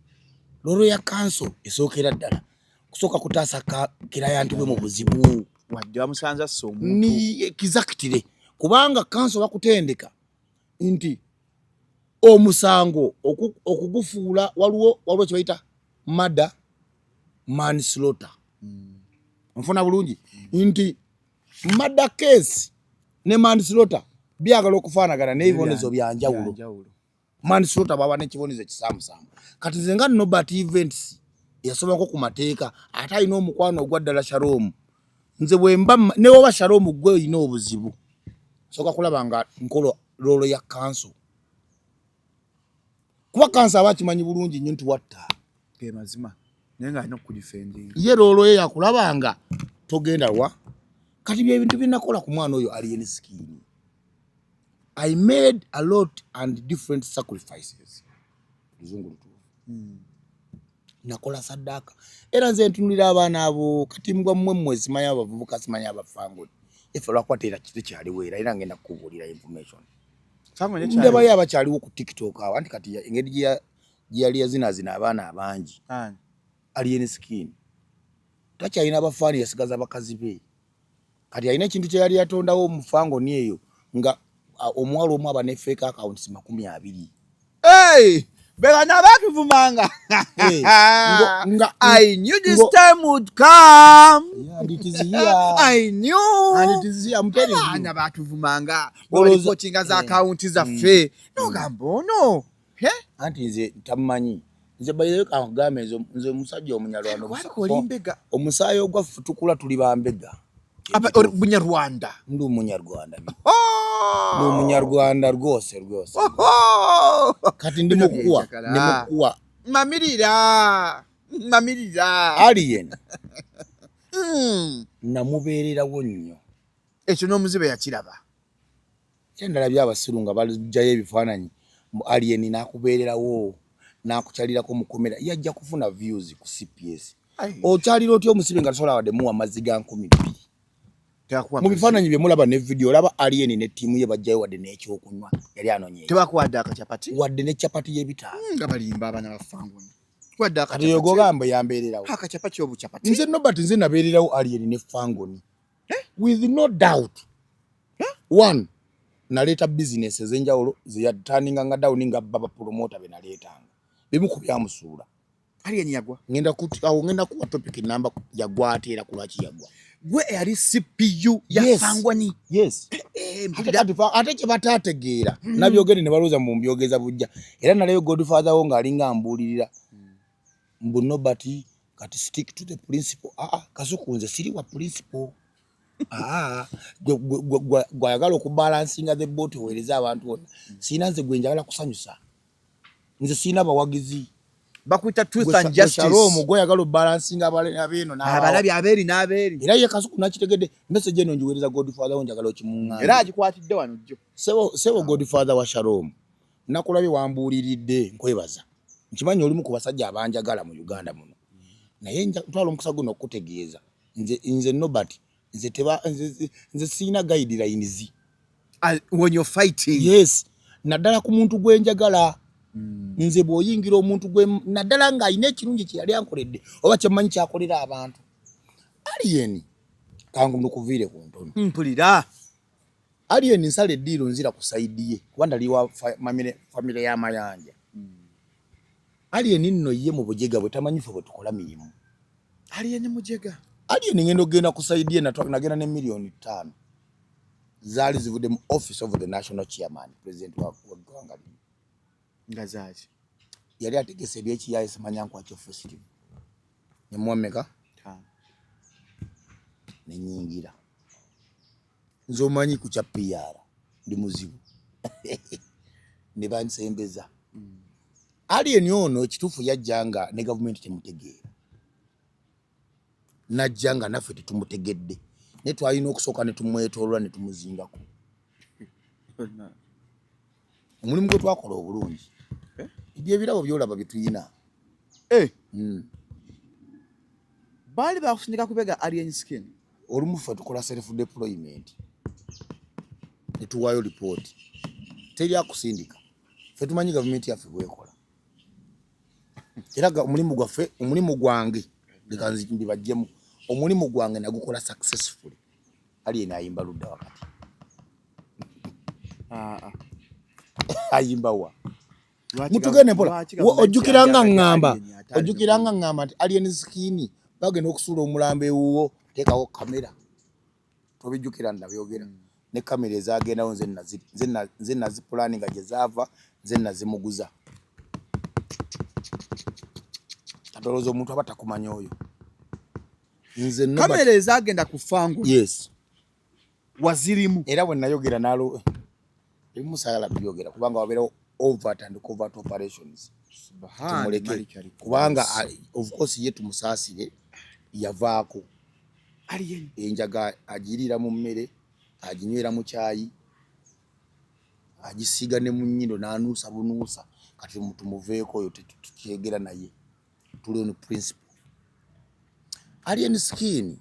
lolooya kanso esookera ddala kusoka kutaasa kirayantibwe mu buzibu wadde bamusanza somuntu ni exactly kubanga kanso bakutendeka nti omusango okugufuula waliwo kibayita murder manslaughter nfuna bulungi nti murder case ne manslaughter byagala okufaanagana n'ebibonezo byanjawulo manslaughter baba n'ekibonezo ekisaamusaamu kati nze nga Nobert events yasomako ku mateeka ate alina omukwano ogwa ddala Shalom nze bwemba newoba Shalom gwe olina obuzibu soka kulaba nga nkolo lolo ya kanso kuba kanso abakimanyi bulungi nnyo nti watta ke mazima naye nga alina okudifendinga ye lolo ye yakulabanga togenda wa kati byebintu binakola ku mwana oyo alien skin. I made a lot and different sacrifices luzungu nakola sadaka era nze ntunulira abaana abo kati mbwa mmwe simanya abavubuka simanya abafango ife lwakwatera kiti kyaliwo era ngenda kukubuulira information ndaba yaba kyaliwo ku TikTok awo anti kati engeri yali yazina abaana abangi alien skin takyalina abafaani yasigaza abakazi be kati alina ekintu kye yali yatondawo omufango ni eyo nga omwalo omu aba ne fake accounts 20 Hey, bega na batuvumanga. I knew this time would come. Yeah, and it is here. I knew. And it is here. I'm telling you. Na batuvumanga. Reporting za account za fe. No gambo no. He? Anti nze tamanyi. Nze bayiyo kangame nze musajja omunyalwano. Omusayo ogwa futukula tuli bambega. Apa Bunyarwanda. Ndi Umunyarwanda. Oh! Ndi Umunyarwanda rwose. Oh! Kati ndimukuwa. Mamirira. Alien. Namubeererawo nnyo. Ekyo n'omuzibe yakiraba. Kyendala byabasiru nga balijjayo ebifaananyi. Alien nakubeererawo. Nakukyalirako mu komera. Yajja kufuna views ku CPS. Okyalira otyo omusibe nga tasobola wadde muwa amazzi ga 12. Mu bifaananyi bye mulaba ne video olaba Alien ne ttiimu ye bajjayo wadde n'ekyokunywa yali anonye. Tebakuwadde akachapati? Wadde ne chapati y'ebitaano. Nga balimba abaana bafanguni. Kuwadde akachapati. Kati yogogambo yambeererawo. Akachapati obuchapati. Nze Nobert nze nabeererawo Alien ne fangoni. With no doubt. One, naleeta business ez'enjawulo ze yataninga nga down nga baba promoter be naleetanga. Bimu ku byamusuula. Alien yagwa. Ngenda kuwa topic namba yagwa ate era kulaki yagwa. Gwe yali CPU ya fangwani. Yes. Ate kye bataategeera nabyogere ne balooza mu mbyogeza bujja era naleyo Godfather wo ng'alinga ambuulirira mbu Nobert kati stick to the principle. Kasuku nze siri wa principle. Gwayagala okubalansinga the boat oweereza abantu wonna. Siina nze gwe njagala kusanyusa. Nze siina bawagizi. Bakuita truth and justice. Shalom gwayagala obalansinga abeeno n'abalabi abeeri n'abeeri. Era ye Kasuku nakitegedde message eno njiweereza Godfather wo njagala okimuŋŋaanya. Era agikwatidde wano jjo. Sebo Godfather wa Shalom. Nakulabye wambuuliridde nkwebaza. Nkimanyi oli mu ku basajja abanjagala mu Uganda muno. Naye ntwala omukisa guno okutegeeza. Nze Nobert nze siina guidelines. When you're fighting. Yes. Naddala ku muntu gwenjagala. Nze bw'oyingira omuntu gwe naddala ng'alina ekirungi kye yali ankoledde oba kyemmanyi kyakolera abantu. Alien kangu ndukuviire ku ntono. Mpulira. Alien nsala eddiiro nzira ku saidi ye kuba ndali wa famire y'amayanja. Alien nno ye mu bujega bwe tamanyi ffe bwe tukola mirimu. Alien mujega. Alien ngendo genda ku saidi ye nagenda ne million 5 zaali zivudde mu office of the national chairman president wa ggwanga lino. Ngazaji. Yali ategese ebyekiyaye Semanyankwa kyo festival. Ne muwameka? Ne nyingira. Nze omanyi ku kya PR ndi muzibu. Ne bansembeza. Alien ono ekituufu yajjanga ne government temutegeera. Najjanga naffe tetumutegedde. Ne twalina okusooka ne tumwetoolwa ne tumuzingako. Omulimu gwe twakola obulungi. Ebyebirabo byolaba bituyina. Baali bakusindika kubega Alien skin. Olumu ffe tukola self deployment. Ne tuwaayo report. Teri akusindika. Ffe tumanyi government yaffe bwekola. Era omulimu gwange leka ndibajjemu. Omulimu gwange nagukola successfully. Alien ayimba ludda wakati. Ayimba wa. Mutugene mpola. Ojjukiranga ngamba nti Alien skin bagenda okusuula omulambo ewuwo teekawo kamera. Tobijjukira ndabyogera. Ne kamera ezaagendawo nze nazipulani nga gye zaava nze nazimuguza. Atolooza omuntu aba takumanya oyo. Nze kamera ezagenda ku fangu. Yes. Wazirimu. Era bwe nayogera nalo ebimusagala byogera kubanga wabeerawo overt and covert operations. Kubanga of course ye tumusaasire yavaako. Alien. Enjaga agirira mu mmere, aginywera mu caayi, agisiiga ne mu nnyindo n'anuusa bunuusa. Kati tumuveeko oyo tukyegera naye. Tuli on principle. Alien skin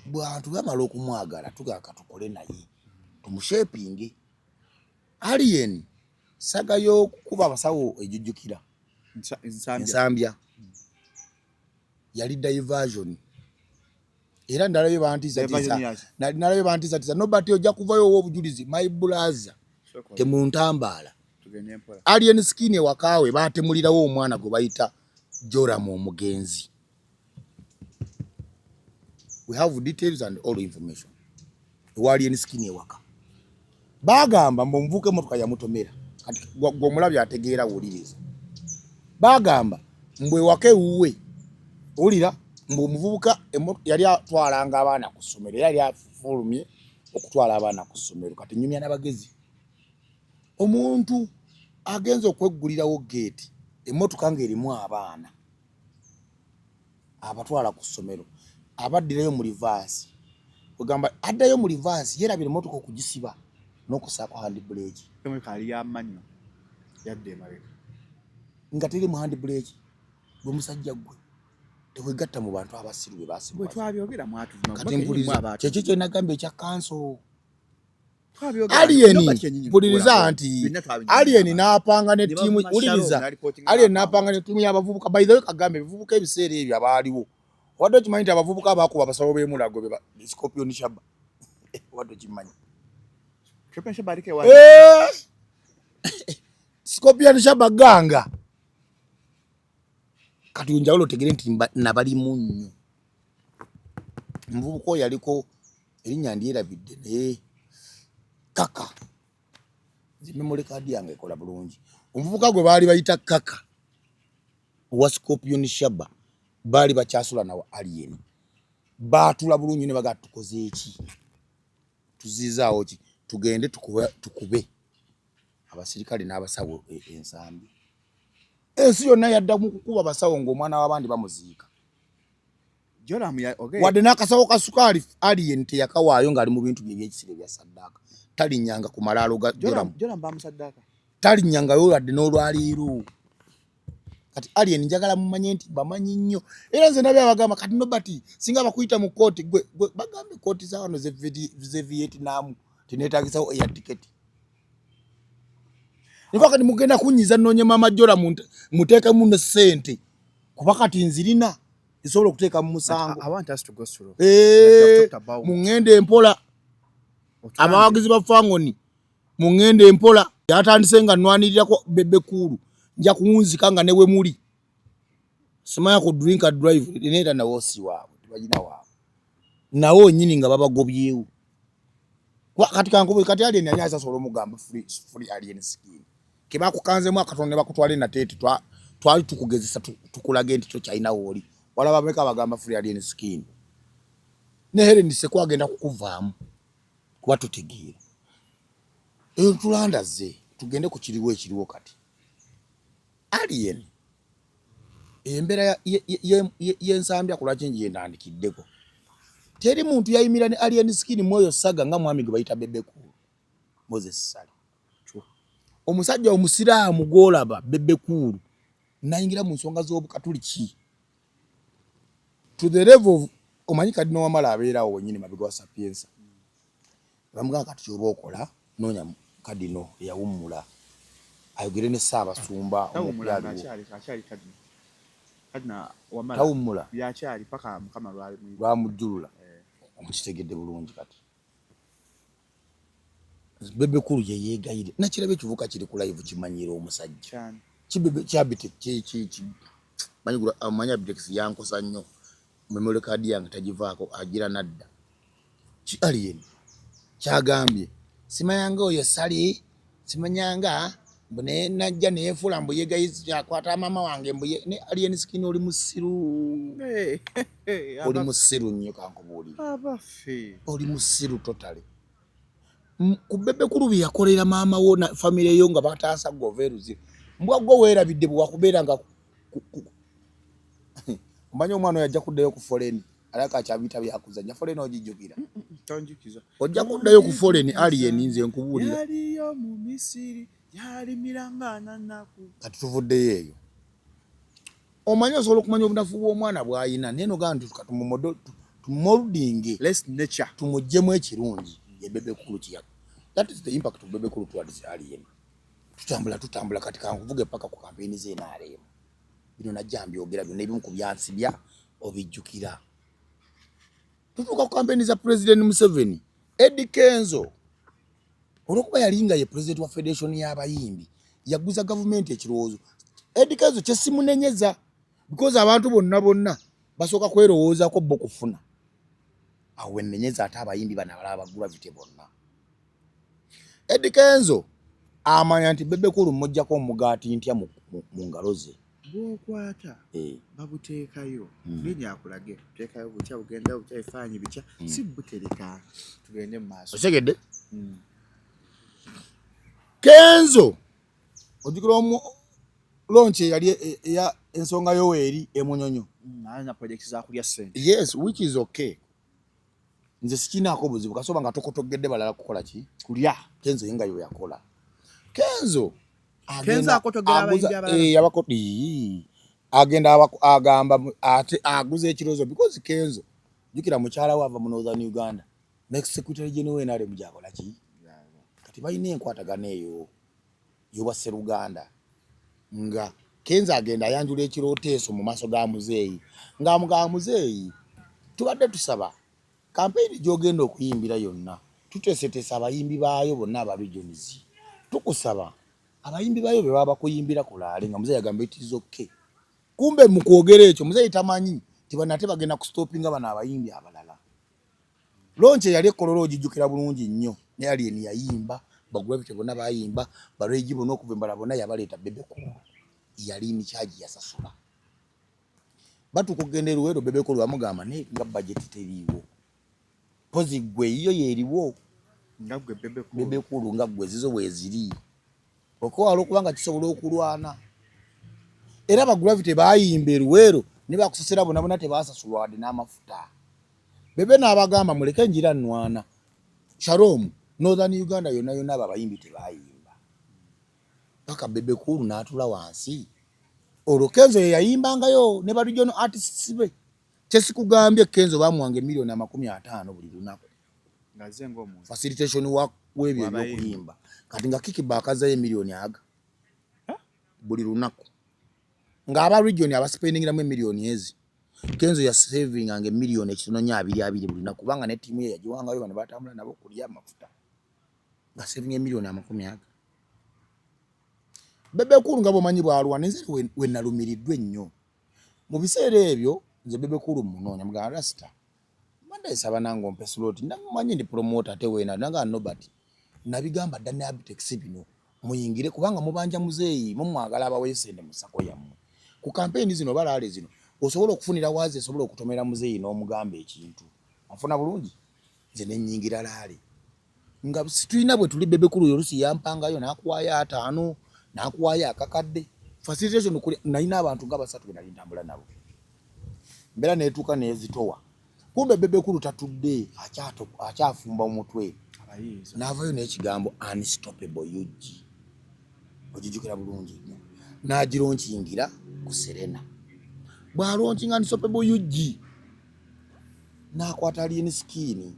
bw'abantu bamala okumwagala tugaka tukole naye tumushapinge. Alien saga y'okuba abasawo ejujjukira ensambya yali diversion. Era ndalabe bantiza Nobert ojja kuvayo obujulizi my brother temuntambaala alien skin ewakaawe baatemulirawo omwana gwe bayita Joram omugenzi. We have details and all information. Alien skin ewaka bagamba mbonvuke motoka ya Mutomera kati gwomulabya ategeera wuliriza bagamba mbwe wake uwe ulira mbu omuvubuka yali atwalanga abaana ku ssomero yali afulumye okutwala abaana ku ssomero kati nyumya n'abagezi omuntu agenza okweggulirawo gate emmotoka ng'erimu abaana abatwala ku ssomero abaddirayo mu reverse ogamba addayo mu reverse yerabira emmotoka okugisiba n'okusaako handbrake nga teri mu handbrake gwe musajja gwe tewegatta mu bantu abasiru bwe basibwa kyekyo kye nagamba ekya kanso alien mpuliriza nti alien n'apanga ne ttiimu wuliriza alien n'apanga ne ttiimu y'abavubuka by the way kagambe ebivubuka ebiseera ebyo abaaliwo wadde okimanyi nti abavubuka abaakuba abasawo b'emulago be Scorpion Shaba wadde okimanyi Scorpion Shaba ganga kati njawulo tegere nti nabalimu nnyo omuvubuka oyo yaliko erinnya ndyerabidde naye Kaka memory card yange ekola bulungi omuvubuka gwe baali bayita Kaka owa Scorpion Shaba baali bakyasula nawo alien baatula bulungi ne baga tukoze eki tuzizaawo ki tugende tukube abasirikale n'abasawo ensambi ensi yonna yadda mu kukuba abasawo ng'omwana w'abandi bamuziika wadde n'akasawo ka sukaali alien teyakawaayo ng'ali mu bintu by'ebyekisire bya saddaaka talinnyanga ku malaalo ga Joram talinnyangayo wadde n'olwaliiro kati alien njagala mumanye nti bamanyi nnyo era nze nabye abagamba kati nobati singa bakuyita mu kooti gwe bagambe kooti za wano ze Vietnam tineetagisawo eya tiketi niko kati mugenda kunyiza nnoonye maama Joram muteekemu ne ssente kuba kati nzirina esobola okuteeka mu musango mungende empola abawagizi ba Fangoni mungende empola yatandise nga nnwanirirako bebe kulu nja kuwunzika nga newe muli simanya ku drink and drive neeta nawo si waabwe tibagina waabwe nawo nyini nga babagobyewo kati kankubu kati alien yali asasobola omugamba free alien skin ke bakukanzemu akatonde bakutwale na tete twali tukugezesa tukulage nti tokyalina wooli walaba bameka bagamba free alien skin ne Helen Sekwagenda kukuvaamu kuba tutegeera eyo tulandaze tugende ku kiriwo kati alien embera y'ensambi akulaki nje yendandikiddeko teri muntu yayimira ne alien skin mwoyo saga nga mwami gwe bayita Bebekulu Moses Sali omusajja omusiraamu golaba Bebekulu nayingira mu nsonga z'obukatuliki to the level of omanyi kadino wamala abeerawo wenyini mabega wa Sapienza bamugamba kati kyoba okola noonya kadino eyawummula ayogere ne Ssaabasumba tawummula lwamujjulula omukitegedde bulungi kati Bebekulu ye yeegayire nakirabye ekivuka kiri ku live kimanyiira omusajja kibebe kyabite manyi Abitex yankosa nnyo memory card yange tagivaako agira nadda alien kyagambye simanyanga oyo Sali simanyanga mbone najja neefula mbu yegayizi akwata mama wange mbu ne alien skin oli musiru oli musiru nnyo kankubuulira oli musiru totally ku Bebekulu bye yakolera maama wo na family yo nga bataasa goveruzi mbwa gwo weerabidde bwe wakubeera nga mmanyi omwana yajja kuddayo ku foreign alaka akyabiyita byakuzanya foreign ogijjukira tonjikiza ojja kuddayo ku foreign alien nze nkubuulira yaliyo mu Misiri yalimira naku kati tuvuddeyo eyo omanyi osobola okumanya obunafu bw'omwana bw'ayina neno gandi tumumoldinge less nature tumuggyemu ekirungi ye Bebekulu kiya that is the impact of Bebekulu towards alien tutambula kati kankuvuge paka ku kampeni ze NRM bino najja mbyogera byonna ebimu ku byansibya obijjukira tutuuka ku kampeni za President Museveni Eddie Kenzo olwokuba yalinga ye president wa federation y'abayimbi yaguza government ekirowoozo edikezo kyesimunenyeza because abantu bonna basooka kwerowoozaako bo kufuna awo wennenyeza ate abayimbi bano abalaba bagula vite bonna edikenzo amanya nti Bebe Cool mmojjako omugaati ntya mu ngalo ze bwokwata babuteekayo ngenya akulage teekayo bukya bugenda bukya efaanyi bicha si butereka tugende mu maaso osegedde Kenzo ojikira launch yali ya ensonga Yoweri emunyonyo na project za kulya sente yes which is okay nze sikinaako buzibu kasoba nga tokotogedde balala kukola ki kulya Kenzo yenga yo yakola Kenzo akotogera abayimbi abalala yabakoti agenda agamba ate aguze ekirozo because Kenzo jukira mukyala wava mu Northern Uganda next secretary general enale mujakola ki kati bayine enkwatagana eyo yoba Seruganda nga Kenzo agenda ayanjula ekiroteeso mu maso ga muzeeyi nga muga muzeeyi tubadde tusaba campaign jogenda okuyimbira yonna tutesetesa abayimbi baayo bonna aba regions tukusaba abayimbi bayo be baba kuyimbira kulaale nga muzeeyi agamba itizo okay kumbe mu kwogera ekyo muzeeyi tamanyi tibanate bagenda ku stoppinga bana abayimbi abalala lonche yali kololo ojijukira bulungi nnyo ne yali ni yayimba bagula bite bonna bayimba bareji bono okuvimbala bonna yabaleta Bebe Cool yali ni charge yasasula batu kugendera wero Bebe Cool amugamba ne nga budget teriwo pozi gwe iyo yeriwo ngabwe Bebe Cool nga gwe zizo weziri oko alokubanga kisobola okulwana era bagula bite bayimba eruwero ne bakusesera bona tebasasulwa adi n'amafuta Bebe n'abagamba muleke njira nnwana Shalom Northern Uganda yonna abayimbi tebayimba paka Bebe Cool n'atula wansi Kenzo yayimbangayo ne ba regional artists be kyesikugambye Kenzo bamuwange milioni 50 buli lunaku ngaze ngomuntu facilitation work webyo okuyimba kati nga kickback za milioni aga buli lunaku nga aba region aba spendingira milioni ezi Kenzo ya saving ange milioni 220 buli lunaku kubanga ne team ye yajiwangayo bana batambula nabo kulya amafuta nga saving milioni 50 Bebe Cool ngabo manyi bwalwa nze we nalumiriddwe nnyo mu biseera ebyo nze Bebe Cool munonya mga rasta manda isaba nango mpe slot ndamanyi ndi promoter ate wena nanga nobody nabigamba dane abitex bino muyingire kubanga mubanja muzeeyi mumwagala abawesende musako yammwe ku campaign zino balale zino osobola okufunira wazi osobola okutomera muzeeyi n'omugamba ekintu afuna bulungi nze nenyingira lale nga situina bwe tuli Bebe Cool yorusi yampangayo nakuwaya 5 nakuwaya akakadde facilitation kuli naina abantu nga basatu bena lintambula nabo mbera netuka nezitowa kumbe Bebe Cool tatudde akyafumba omutwe abayiza navayo n'ekigambo unstoppable yuji ojijukira bulungi nagironkingira ku Serena bwalonkinga unstoppable yuji nakwata alien skin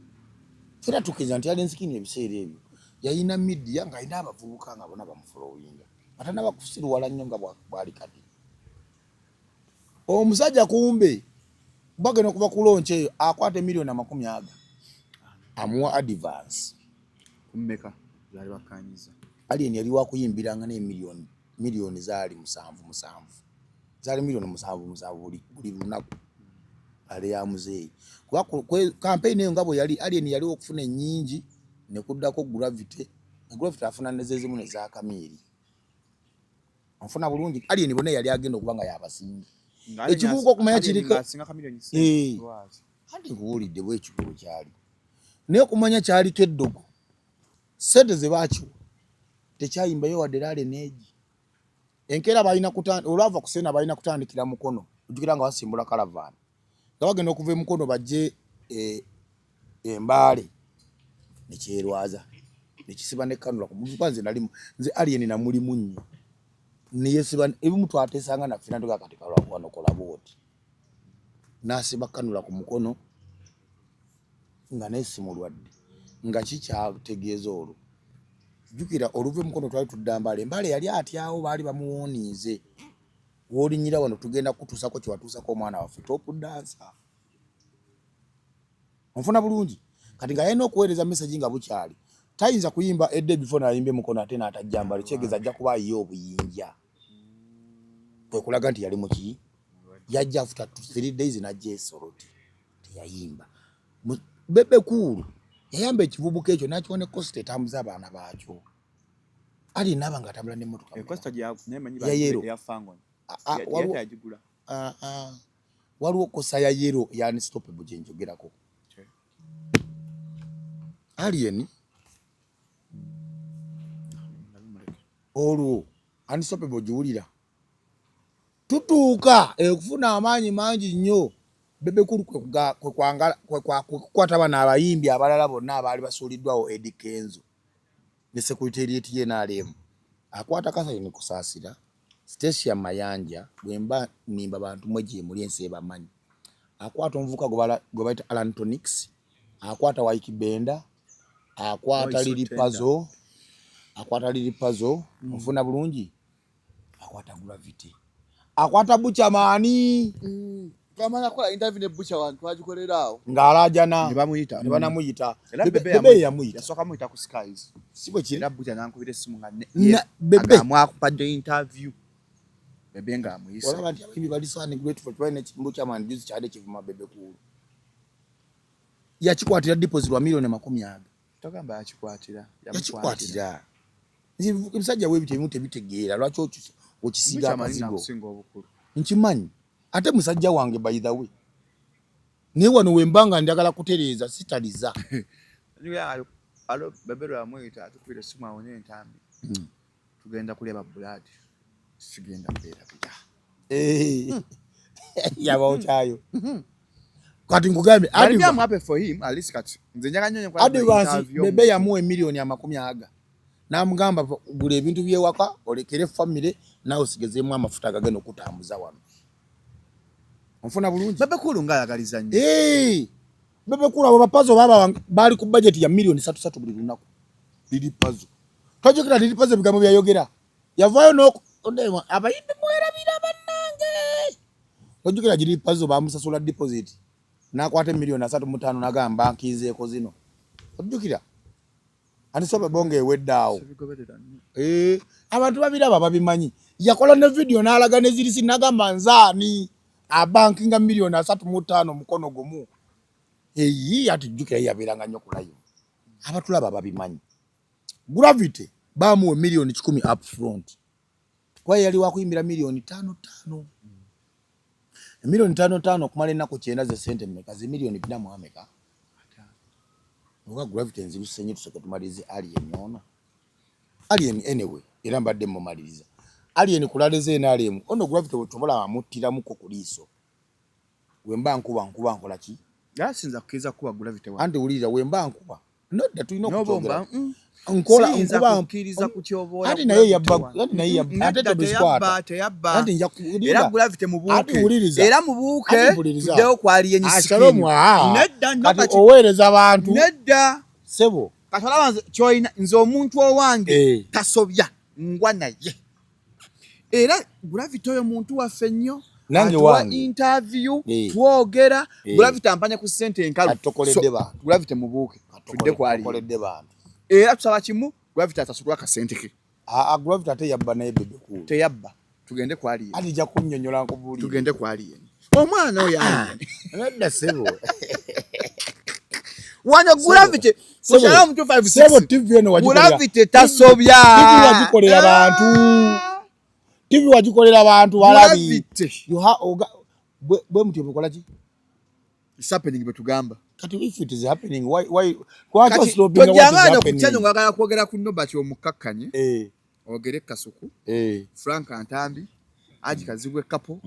fera tukiza nti alien skin ebiseera ebyo yayina media nga ina abavubuka nga bona bamufollowinga atana bakusiru wala nnyo nga bwali kati omusajja kumbe bagenda kuba kulonche eyo akwate milioni 50 amuwa advance kummeka yali bakanyiza alien yali wakuyimbiranga ne milioni zali 7 zali milioni 7 buli lunaku ale ya muzeeyi kwa campaign eyo ngabo yali alien yali okufuna nyingi ne kuddako gravity afuna nezezimu ne za kamiri afuna bulungi alien bone yali agenda okubanga yabasingi ekibuuko okumanya kirika andi nkuwulidde bwekikulu kyali naye okumanya kyaliko eddogo sente ze bakiwa tekyayimbayo wadde lale neegi enkeera balina olwava ku Serena balina kutandikira mukono ojjukira nga basimbula karavani nga bagenda okuva emukono bajje embaale nekyerwaza nekisiba nekanula ku muntu kwanze nali nze alien namulimu nnyo niyesiba ebimu twatesanga na fina ndoga katika wano kolaboti nasiba kanula ku mukono nga nesimulwadde nga kikyategeeza olwo jukira oluve mukono twali tuddambale mbale yali atyawo bali bamuwonize wolinyira wano tugenda kutusako kiwatusako omwana waffe top dancer onfuna bulungi kati nga yena okuweereza message nga bukyali tayinza kuyimba edde before nayimbe mukono ate n'atajjamba likyegeza ajja kuba ayiye obuyinja kwe kulaga nti yali muki yajja after 3 days najja esoroti teyayimba Bebe Cool yayamba ekivubuka ekyo nakiwone cost etambuza abaana baakyo ali naba nga atambula n'emmotoka cost nemanyi ya fangon yajigula waliwo kosa ya yero ya unstoppable gye njogerako Alien olwo unstoppable giwulira tutuuka okufuna amaanyi mangi nnyo Bebe Cool kwekwata bana abayimbi abalala bonna abaali basuuliddwawo Eddie Kenzo ne secretariat ye NRM akwata Catherine Kusaasira Stacia Mayanja bwemba nimba bantu mweje muli ensi ebamanyi akwata omuvuka gwe bayita Alan Tonix akwata Waiki Benda akwata Lili Puzzle mfuna bulungi akwata Gravity akwata Buchamani Kamana kola interview ne Bucha wantu agikolerawo ng'alajana ne bamuyita ne banamuyita Bebe yamuyita yasoka muyita ku Skies sibwe kiri era Bucha nankubira simu nga Bebe amwakupadde interview Bebe nga amuyisa wala nti abayimbi bali sani grateful for ne Buchamani juice kyade kivuma Bebe Cool yakikwatira deposit wa milioni 10 togamba yakikwatira Musajja webite bimute bitegeera lwaki okisiga amazigo kusinga obukulu nkimanyi ate musajja wange by the way ne wano wembanga ndagala kutereeza sitaliza alo Bebero amwita atukubira simu awonye entambi tugenda kuleba blood sigenda mbera bija yabawo kyayo kati ngugambe I'm happy for him at least kati nze njaga nyonyo kwa advance Bebe yamuwe milioni 50 namugamba gule ebintu byewaka olekere family nawe osigezemu amafuta agagenda okutambuza wano onfuna bulungi Bebe Cool ngayagaliza nnyo Bebe Cool abo bapazo baba bali ku budget ya milioni 3 buli lunaku Lili Puzzle tojokera Lili Puzzle bigambo byayogera yavayo no ondema abayimbi mwerabira bannange tojokera Lili Puzzle bamusasula deposit nakwate milioni 3.5 nagamba nkizeeko zino tojokera ani sobe bonge eweddawo abantu babiraba babimanyi yakola ne video n'alaga ne zirisi nagamba nzaani abankinga milioni 3.5 mukono gumu ati jukira yaberanga nnyo ku live abatulaba babimanyi Gravity bamuwe milioni 10 up front kwa yali wakuyimbira milioni 5 milioni 5 kumala ennaku 9 ze sente mmeka ze milioni 4 mu ameka Oga Gravity nzibusenye tuseke tumalize Alien ono Alien anyway era mbadde mu maliriza Alien kulaleze NRM ono Gravity otobola amutira muko kuliso wemba nkuba nkola ki yasinza kukiza kuba Gravity wa ande ulira wemba nkuba no that we know nobomba nkola nkuba nkiriza kukyobola ati naye yabba ate tebiskwata yabba ati nja era Gravity mubuke ati uliriza era mubuke tudeo kwali ashalomu nedda kati owereza abantu nedda sebo katolabanze choina nze omuntu owange tasobya ngwa naye era Gravity oyo muntu waffe nnyo nange wange interview twogera Gravity ampanya ku sente enkalu atokoledde ba Gravity mubuke tudde kwali atokoledde bantu era tusaba kimu Gravity atasulwa ka sente ke Gravity ate yabba naye Bebe Cool teyabba tugende kwali ali ja kunnyonnyola nkubuli tugende kwali omwana oyo nedda sebo wanya Gravity kushala mu 256 sebo TV eno wagikolera Gravity tasobya TV wagikolera abantu TV wagikolera abantu walabi bwe mutyo bukola ki it's happening betugamba kati if it is happening why kwacho stop what is happening kujanga ngagala kwogera ku Nobert omukakkanye ogere Kasuku Frank Antambi aji kazibwe kapo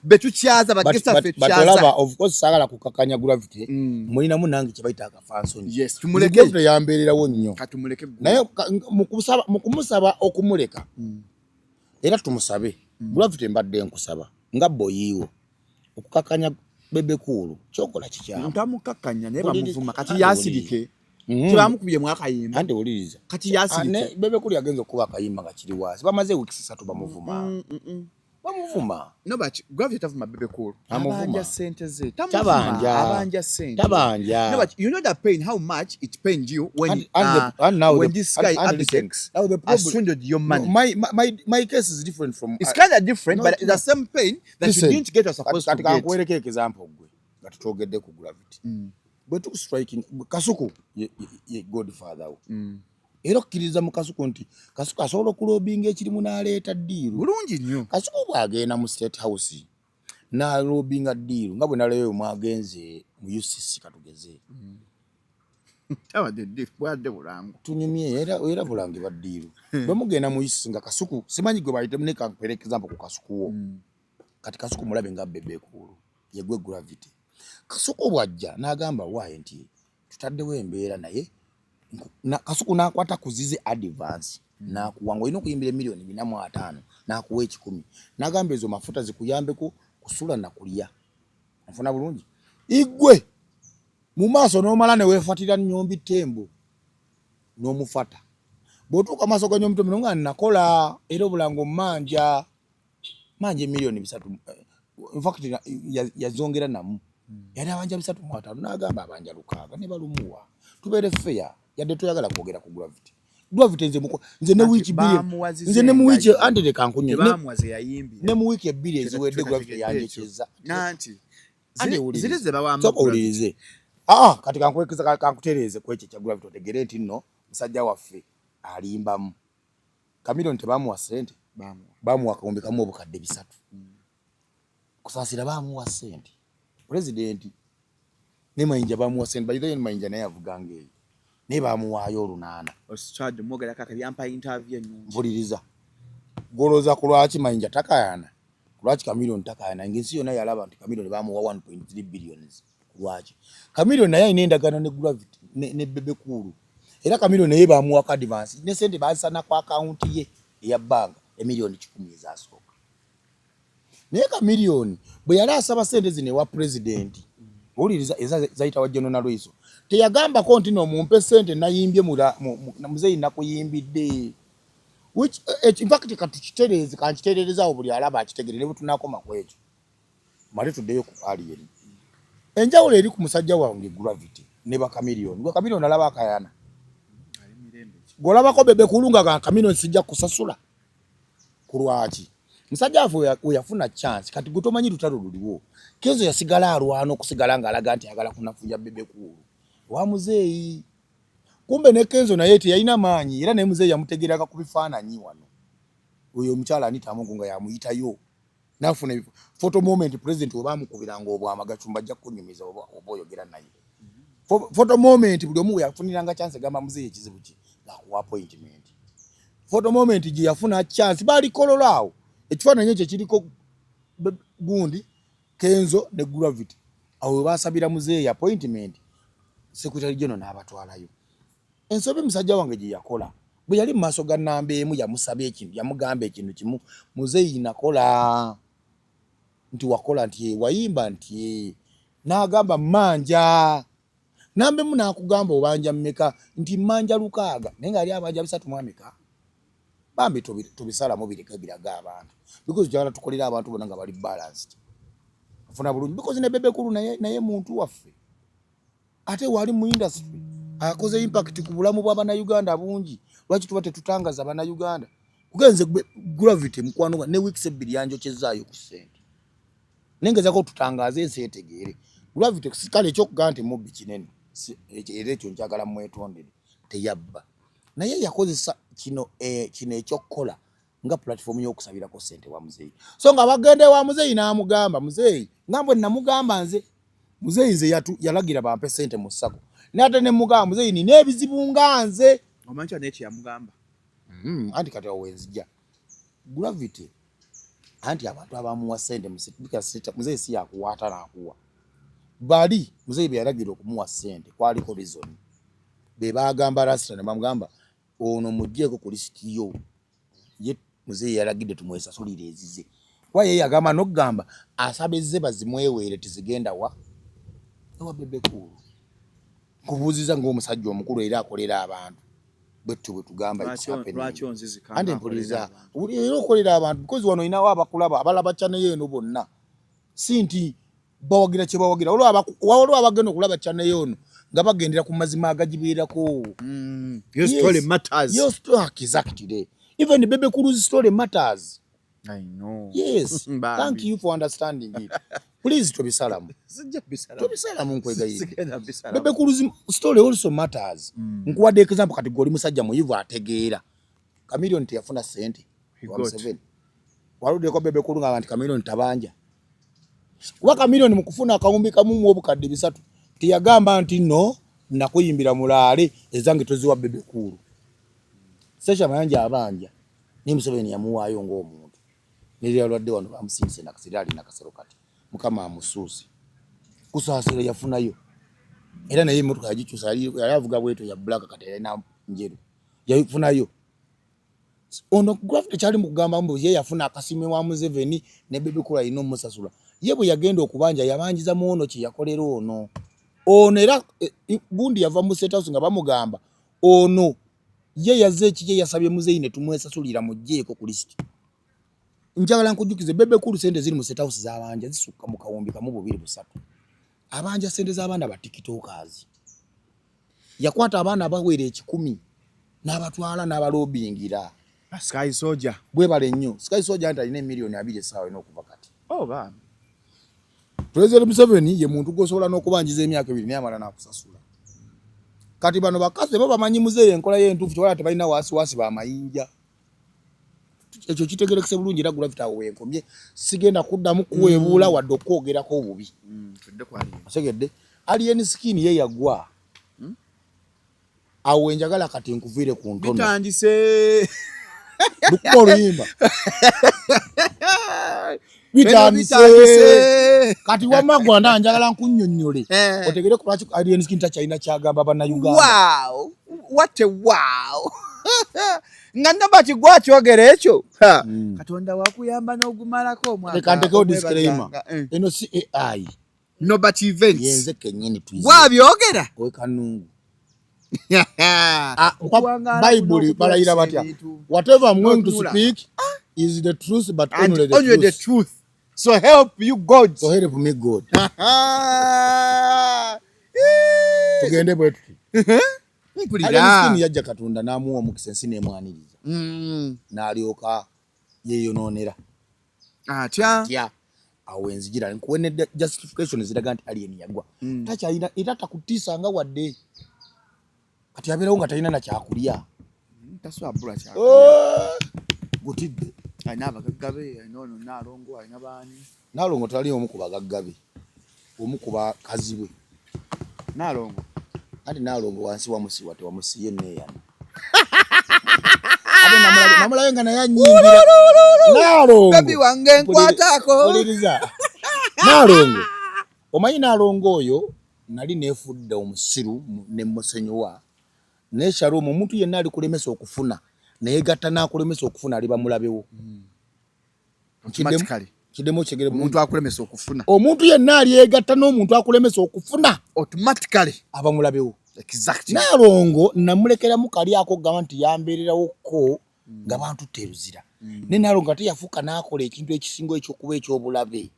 betukyaza bagesa betukyaza of course sagala kukakanya Gravity mulina munange kibaita akafansoni yes tumuleke yambeererawo nnyo katumuleke naye mukumusaba okumuleka era tumusabe Gravity mbadde nkusaba nga boyiwo okukakanya Bebe Cool chokola kikyamu ntamukakanya naye bamuvuma kati yasirike kibamukubye mwakayimba ande uliriza kati yasirike Bebe Cool yagenza okuba akayimba nga kiri wasi bamaze weeks 3 bamuvuma bamuvuma. No but Gravity tavuma Bebe Cool. Amuvuma. Abanja sente ze. Tabanja. Abanja sente. Tabanja. No but you know that pain, how much it pained you when and now when the, this guy and Abdicks now the has problem, swindled your money. My case is different from. It's kind of different, no, but it's the same pain that listen, you didn't get you're supposed to katika get. nkuwereka example gwe nga tutogedde ku Gravity. Bwe tu striking Kasuku ye godfather wo. Era okkiriza mu Kasuku nti Kasuku asobola okulobinga ekirimu n'aleeta ddiiru. Bulungi nnyo. Kasuku bw'agenda mu State House n'alobinga ddiiru nga bwe naleyo mwagenze mu UCC katugeze. Bwadde bulango. Tunyumye era bulange bwa ddiiru. Bwe mugenda mu UCC nga Kasuku simanyi gwe bayite ne kampere example ku Kasuku wo. Kati Kasuku mulabe nga Bebe Cool ye gwe Gravity. Kasuku bwajja n'agamba waaye nti tutaddewo embeera naye Kasuku n'akwata kuzize advance n'akuwanga olina okuyimbira milioni 405 n'akuwa 10 n'agamba ezo mafuta zikuyambeko kusula na kulya nfuna bulungi igwe mu maaso n'omala ne weefatira nnyombi tembo n'omufata bw'otuuka maaso ga nnyombi tembo nga nakola era obulango manja milioni 3 in fact yazongera namu yali abanja 3.5 n'agamba abanja 6 ne balumuwa tubeere fair yadde toyagala kwogera ku Gravity nze ne wiki bbiri nze ne mu wiki andire kankunye ne mu wiki ebbiri eziwedde Gravity yanjekeza nanti zile ze bawamba owulirize kati kankutereeze ku ekyo kya Gravity otegere nti nno musajja waffe alimbamu Chameleone tebamuwa ssente bamuwa akawumbi kamu obukadde 3 kusaasira bamuwa ssente President ne Mayinja bamuwa ssente bayidde Mayinja naye avuganga eyo ne bamuwaayo 8 Osachad mwogera kaka byampa interview ennungi mpuliriza goloza ku lwaki Mayinja takayana lwaki Chameleone takayana ng'ensi yonna yalaba nti Chameleone bamuwa 1.3 billions lwaki Chameleone naye ayina endagaano ne Gravity ne Bebe Cool era Chameleone naye bamuwa ka advance ne sente baasana ku account ye eya bank emiliyoni 10 ezasooka naye Chameleone bwe yali asaba sente zino wa president owuliriza ezayita wa General Lwiso teyagamba ko nti no mumpe sente nayimbye muzeyi nakuyimbidde which in fact katukitereze kanchiterereza buli alaba akitegerere butunakoma kwekyo mali tuddeyo ku alien enjawulo eri ku musajja wange Gravity ne ba Chameleone gwa Chameleone alaba akayana golaba ko Bebe Cool nga Chameleone sijja kusasula kulwaki musajja afu yafuna chance kati gutomanyi lutalo luliwo Kenzo yasigala alwana okusigala ngalaga nti agala kunafuya Bebe Cool wa muzeyi kumbe ne Kenzo naye yalina maanyi era ne muzeyi yamutegeraka kubifaananyi wano oyo omukyala Anita Amongo nga yamuyitayo nafuna photo moment president obamukubiranga obwamagachumba ajja kunyumiza oboyogera naye photo moment buli omu yafuniranga chance gamba muzeyi ekizibu ki ku appointment photo moment je yafuna chance bali kololao ekifaananyi ekyo kiriko gundi Kenzo ne Gravity awo basabira muzeyi appointment Secretary General n'abatwalayo ensobe musajja wange je yakola bwe yali maaso ga namba emu yamusabye ekintu yamugamba ekintu kimu muzeyi nakola nti wakola nti wayimba nti n'agamba manja nambe mu nakugamba obanja mmeka nti manja 6 naye nga ali abanja 3 mu ameka bambi tubisala mu bireka biraga abantu because jana tukolera abantu bona nga bali balanced afuna bulungi because ne Bebe Cool naye muntu waffe ate wali mu industry akoze impact ku bulamu bwa bana Uganda bungi lwaki tuba tetutangaza bana Uganda kugenze Gravity mukwano ne weeks 2 yanjochezayo ku sente nengeza ko tutangaze ensetegere Gravity kusikale ekyo kugante mu bikinene era ekyo njagala mwetondere teyabba naye yakozesa kino ekyokukola nga platform y'okusabira ko sente wa muzeyi so nga bagende wa muzeyi n'amugamba muzeyi ngambwe namugamba nze muzeyi nze yalagira bampe sente mu ssako nate ne mugamba muzeyi ni nebizibu nganze omancha n'ekyo yamugamba anti kati owenzija Gravity anti abantu abamuwa sente muzeyi si yakuwata n'akuwa bali muzeyi bwe yalagira okumuwa sente kwaliko reason be bagamba Rasta ne bamugamba ono mujjeko ku list yo ye muzeyi yalagidde tumwesasulire ezize kwa ye yagamba nokugamba asabezze bazimwewere tizigenda wa Bebe Cool kubuziza ng'omusajja omukulu era akolera abantu bwe tugamba lwaki onzizika ande mpuliriza era okolera abantu because wano inawo abakulaba abalaba channel eno bonna si nti bawagira kye bawagira waliwo abagenda okulaba channel eno nga bagendera ku mazima agagibeerako. Your story matters. Your story, exactly. Even Bebe Kuru's story matters. I know. Yes. Thank you for understanding it. Please, to be salam. To be salam, Bebe Kuru's story also matters. Nkuwadde example kati goli musajja muyivu ategeera. Chameleone teyafuna sente. Waludde ko Bebe Kuru nga nti Chameleone tabanja. Kuba Chameleone mu kufuna akawumbi kamu mu obukadde 3 tiyagamba nti no nakuyimbira mulaale ezange toziwa Bebe Kuru. Sesha mayanja abanja ni Museveni yamuwaayo ng'omuntu. Nili alwadde wano bamusinze nakasirali nakasero kati. Mukama amusuuzi. Kusaasira yafunayo. Era naye motoka yagikyusa yali avuga bweto ya black kati era njeru. Yafunayo. Ono graphic kyali mu kugamba mbu ye yafuna akasime wa Museveni ne Bebe Kuru ino musasula. Ye bwe yagenda okubanja yabanjiza muono ki yakolera ono. Ono era gundi yava mu State House nga bamugamba ono ye yazze ekije yasabye muzeyi ne tumwesasulira mujjeeko ku list. Njagala nkujukize Bebe Kuru sente ziri mu State House z'abanja zisukka mu kawumbi kamu 2-3. Abanja sente z'abaana ba TikTokers. Yakwata abaana abawere 10 n'abatwala n'abalobingira. Sky Soldier. Bwe bale nnyo. Sky Soldier nta alina emiliyoni 2 sawa n'okuva kati. Oh bam. President Museveni ye muntu gosobola n'okubanjiza emyaka 2 n'amala n'akusasula. Kati bano bakaze baba manyi muzeeye enkola y'entuufu kyewala tebalina waasi ba mayinja. Ekyo kitegerekese bulungi era gravity awo wenkomye sigenda kuddamu kuwebuula wadde okwogerako obubi. Tudde kwali. Asegedde alien skin ye yagwa. Awo enjagala kati nkuvire ku ntono. Bitandise. Lukoluyimba. Bitandise. Kati wamagwa njagala nkunnyonnyole. Otegere ku lwaki alien skin tachina kyagamba bana Uganda. Wow. What a wow. Nganda bati gwakyogera ekyo. Katonda wakuyamba n'ogumalako omwaka. Lekandeko disclaimer. Eno si AI. No but events. Yenze kenyini tuize. Wabyogera? Owe kanungu. Bible balayira batya. Whatever I'm going to speak is the truth but only the truth. So help you God. So help me God. Tugende bwetu. Alien yajja Katonda n'amuwa omukisa ensi n'emwaniriza. N'alyoka yeeyonoonera. Atya awo enzijira nkuwene justification ziraga nti alien yagwa. Takyalina era takutiisa nga wadde. Kati abeerawo nga talina na kyakulya. Taswabula kyakulya. Gutidde. Alina abagaggabe, alina ono Naalongo, alina baani? Naalongo tali omu ku bagaggabe. Omu ku bakazi bwe. Naalongo. Ati Naalongo wansi wamusiwa tewamusiye neeyana. Namulabe nga naye anyimbira. Naalongo. Baby wange nkwatako. Oliriza. Naalongo. Omanyi Naalongo oyo nali neefudde omusiru ne musenyowa. Ne Shalom omuntu yenna ali kulemesa okufuna. Naye gatta n'akulemesa okufuna ali bamulabewo. Kidemo kigere omuntu akulemesa okufuna. Omuntu yenna ali yegatta n'omuntu akulemesa okufuna. Automatically abamulabewo. Exactly. Naalongo namulekeramu kali ako gamba nti yambeererawo ko nga bantu teruzira. Ne Naalongo ate yafuuka n'akola ekintu ekisingo ekyokuba ekyobulabe.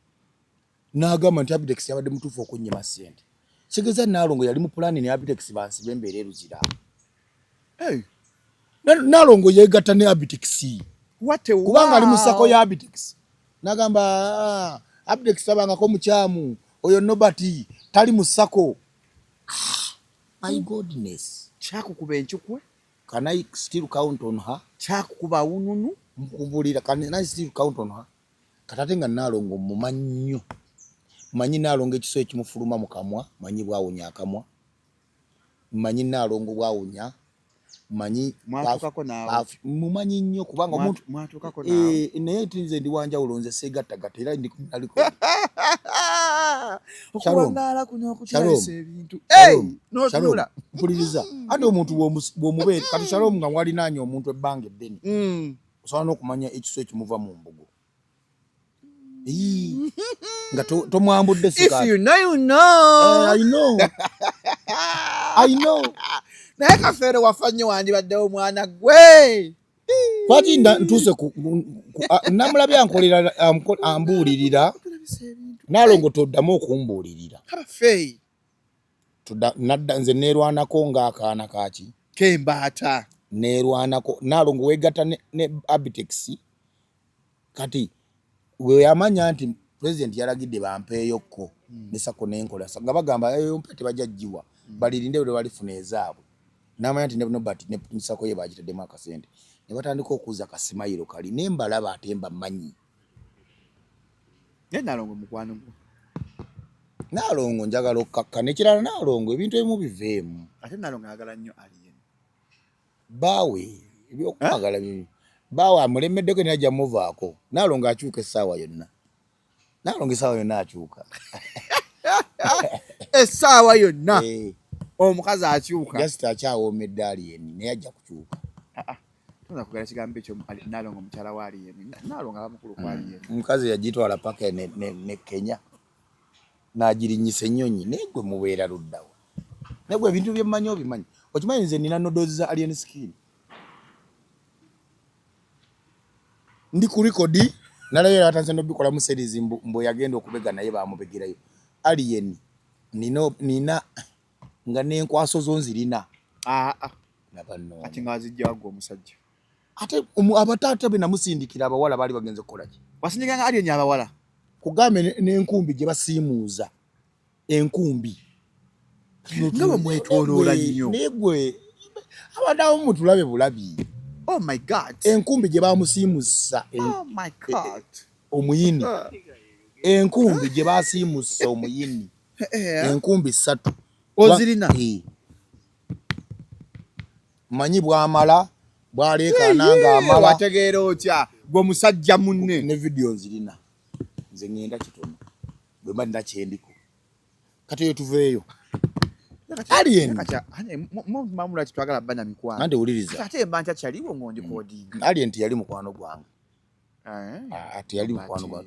N'agamba nti Abidex yabadde mutuufu okunnyima ssente. Kigeza Naalongo yali mu pulaani ne Abidex bansibe embeera eruzira. Naalongo yegatta ne Abidex. Kubanga ali mu ssako ya Abidex. N'agamba Abidex tabangako mukyamu oyo nobati tali mu ssako. My goodness. Kyakukuba enkyukwe? Can I still count on her? Kyakukuba awununu? Mukubulira, can I still count on her? Katate nga Naalongo mumanyi nnyo. Manyi Naalongo ekiso ekimufuluma mu kamwa, manyi bwawunya akamwa. Manyi Naalongo bwawunya. Manyi mwatukako naawe. Mumanyi nnyo kubanga omuntu mwatukako naawe. Naye tinze ndi wanjawulo nze seegattagatta era ndi naliko. Okuwangaala kuno okukyalisa ebintu. N'otunula. Mpuliriza. Ate omuntu bw'omubeera kati Shalom nga mwalinaanye omuntu ebbanga eddene. Osobola n'okumanya ekiso ekimuva mu mbugo. Nga tomwambudde If you know, you know. I know. naye Kafeero wafanye wandibaddewo omwana gwe Kwaki ntuse namulabye ankolera ambuulirira Nalongo toddamu okumbuulirira. Kafeeyi Nadda nze neerwanako ng'akaana kaki kembaata neerwanako Nalongo weegatta ne Abitex kati we yamanya nti president yalagidde bampeeyokko ne Sako n'enkola nga bagamba mpe tebajjajjiwa balirinde bwe balifuna ezaabwe n'amanya nti Nobert ne Sako ye baagitaddemu akasente ne batandika okuuza kasimayiro kali ne mbalaba ate mbamanyi. Nalongo mukwano gwo Nalongo njagala okkakka nekirala Nalongo ebintu ebimu biveemu. Ate Nalongo ayagala nnyo Alien. Baawe ebyokwagala bibi. Baawe amulemeddeko najja muvaako. Nalongo akyuka essaawa yonna. Nalongo essaawa yonna akyuka. Essaawa yonna omukazi akyuka. Just akyawoomedde Alien naye ajja kukyuka. Tuza kugala kigambo ekyo Nalongo mukyala wa Alien. Nalongo abamukulu kwa Alien. Omukazi yagitwala paka ne Kenya. N'agirinyisa ennyonyi naye gwe mubeera luddawa. Naye gwe ebintu bye mmanyi obimanyi. Okimanyi nze nina nodozi za Alien Skin. Ndi ku record nalabye atanze nobikola mu series mbo yagenda okubega naye bamubegerayo. Alien nina nga n'enkwaso zonzirina. Nabanno. Ati ngazijja wagwa omusajja. Ate abataata be namusindikira abawala bali bagenze kukola ki? Wasindika nga Alien abawala. Kugambe n'enkumbi gye basiimuuza. Enkumbi. Nga mwetoloola nnyo. Negwe abadamu mutulabe bulabi. Oh my God. Enkumbi gye bamusiimusa. Oh my God. Omuyini. Enkumbi gye basiimusa omuyini. Enkumbi 3. Ozirina. Manyi bwamala bwaleekaana ng'amala. Wategeera otya gwe musajja munne. Ne video nzirina. Nze ngenda kitono. Bwe mba nina kyendiko. Kati yo tuveeyo. Alien. Mamula kitwagala bana mikwano. Nande uliriza. Kati mbanja kyaliwo ngondi coding. Alien tiyali mukwano gwange. Tiyali mukwano gwange.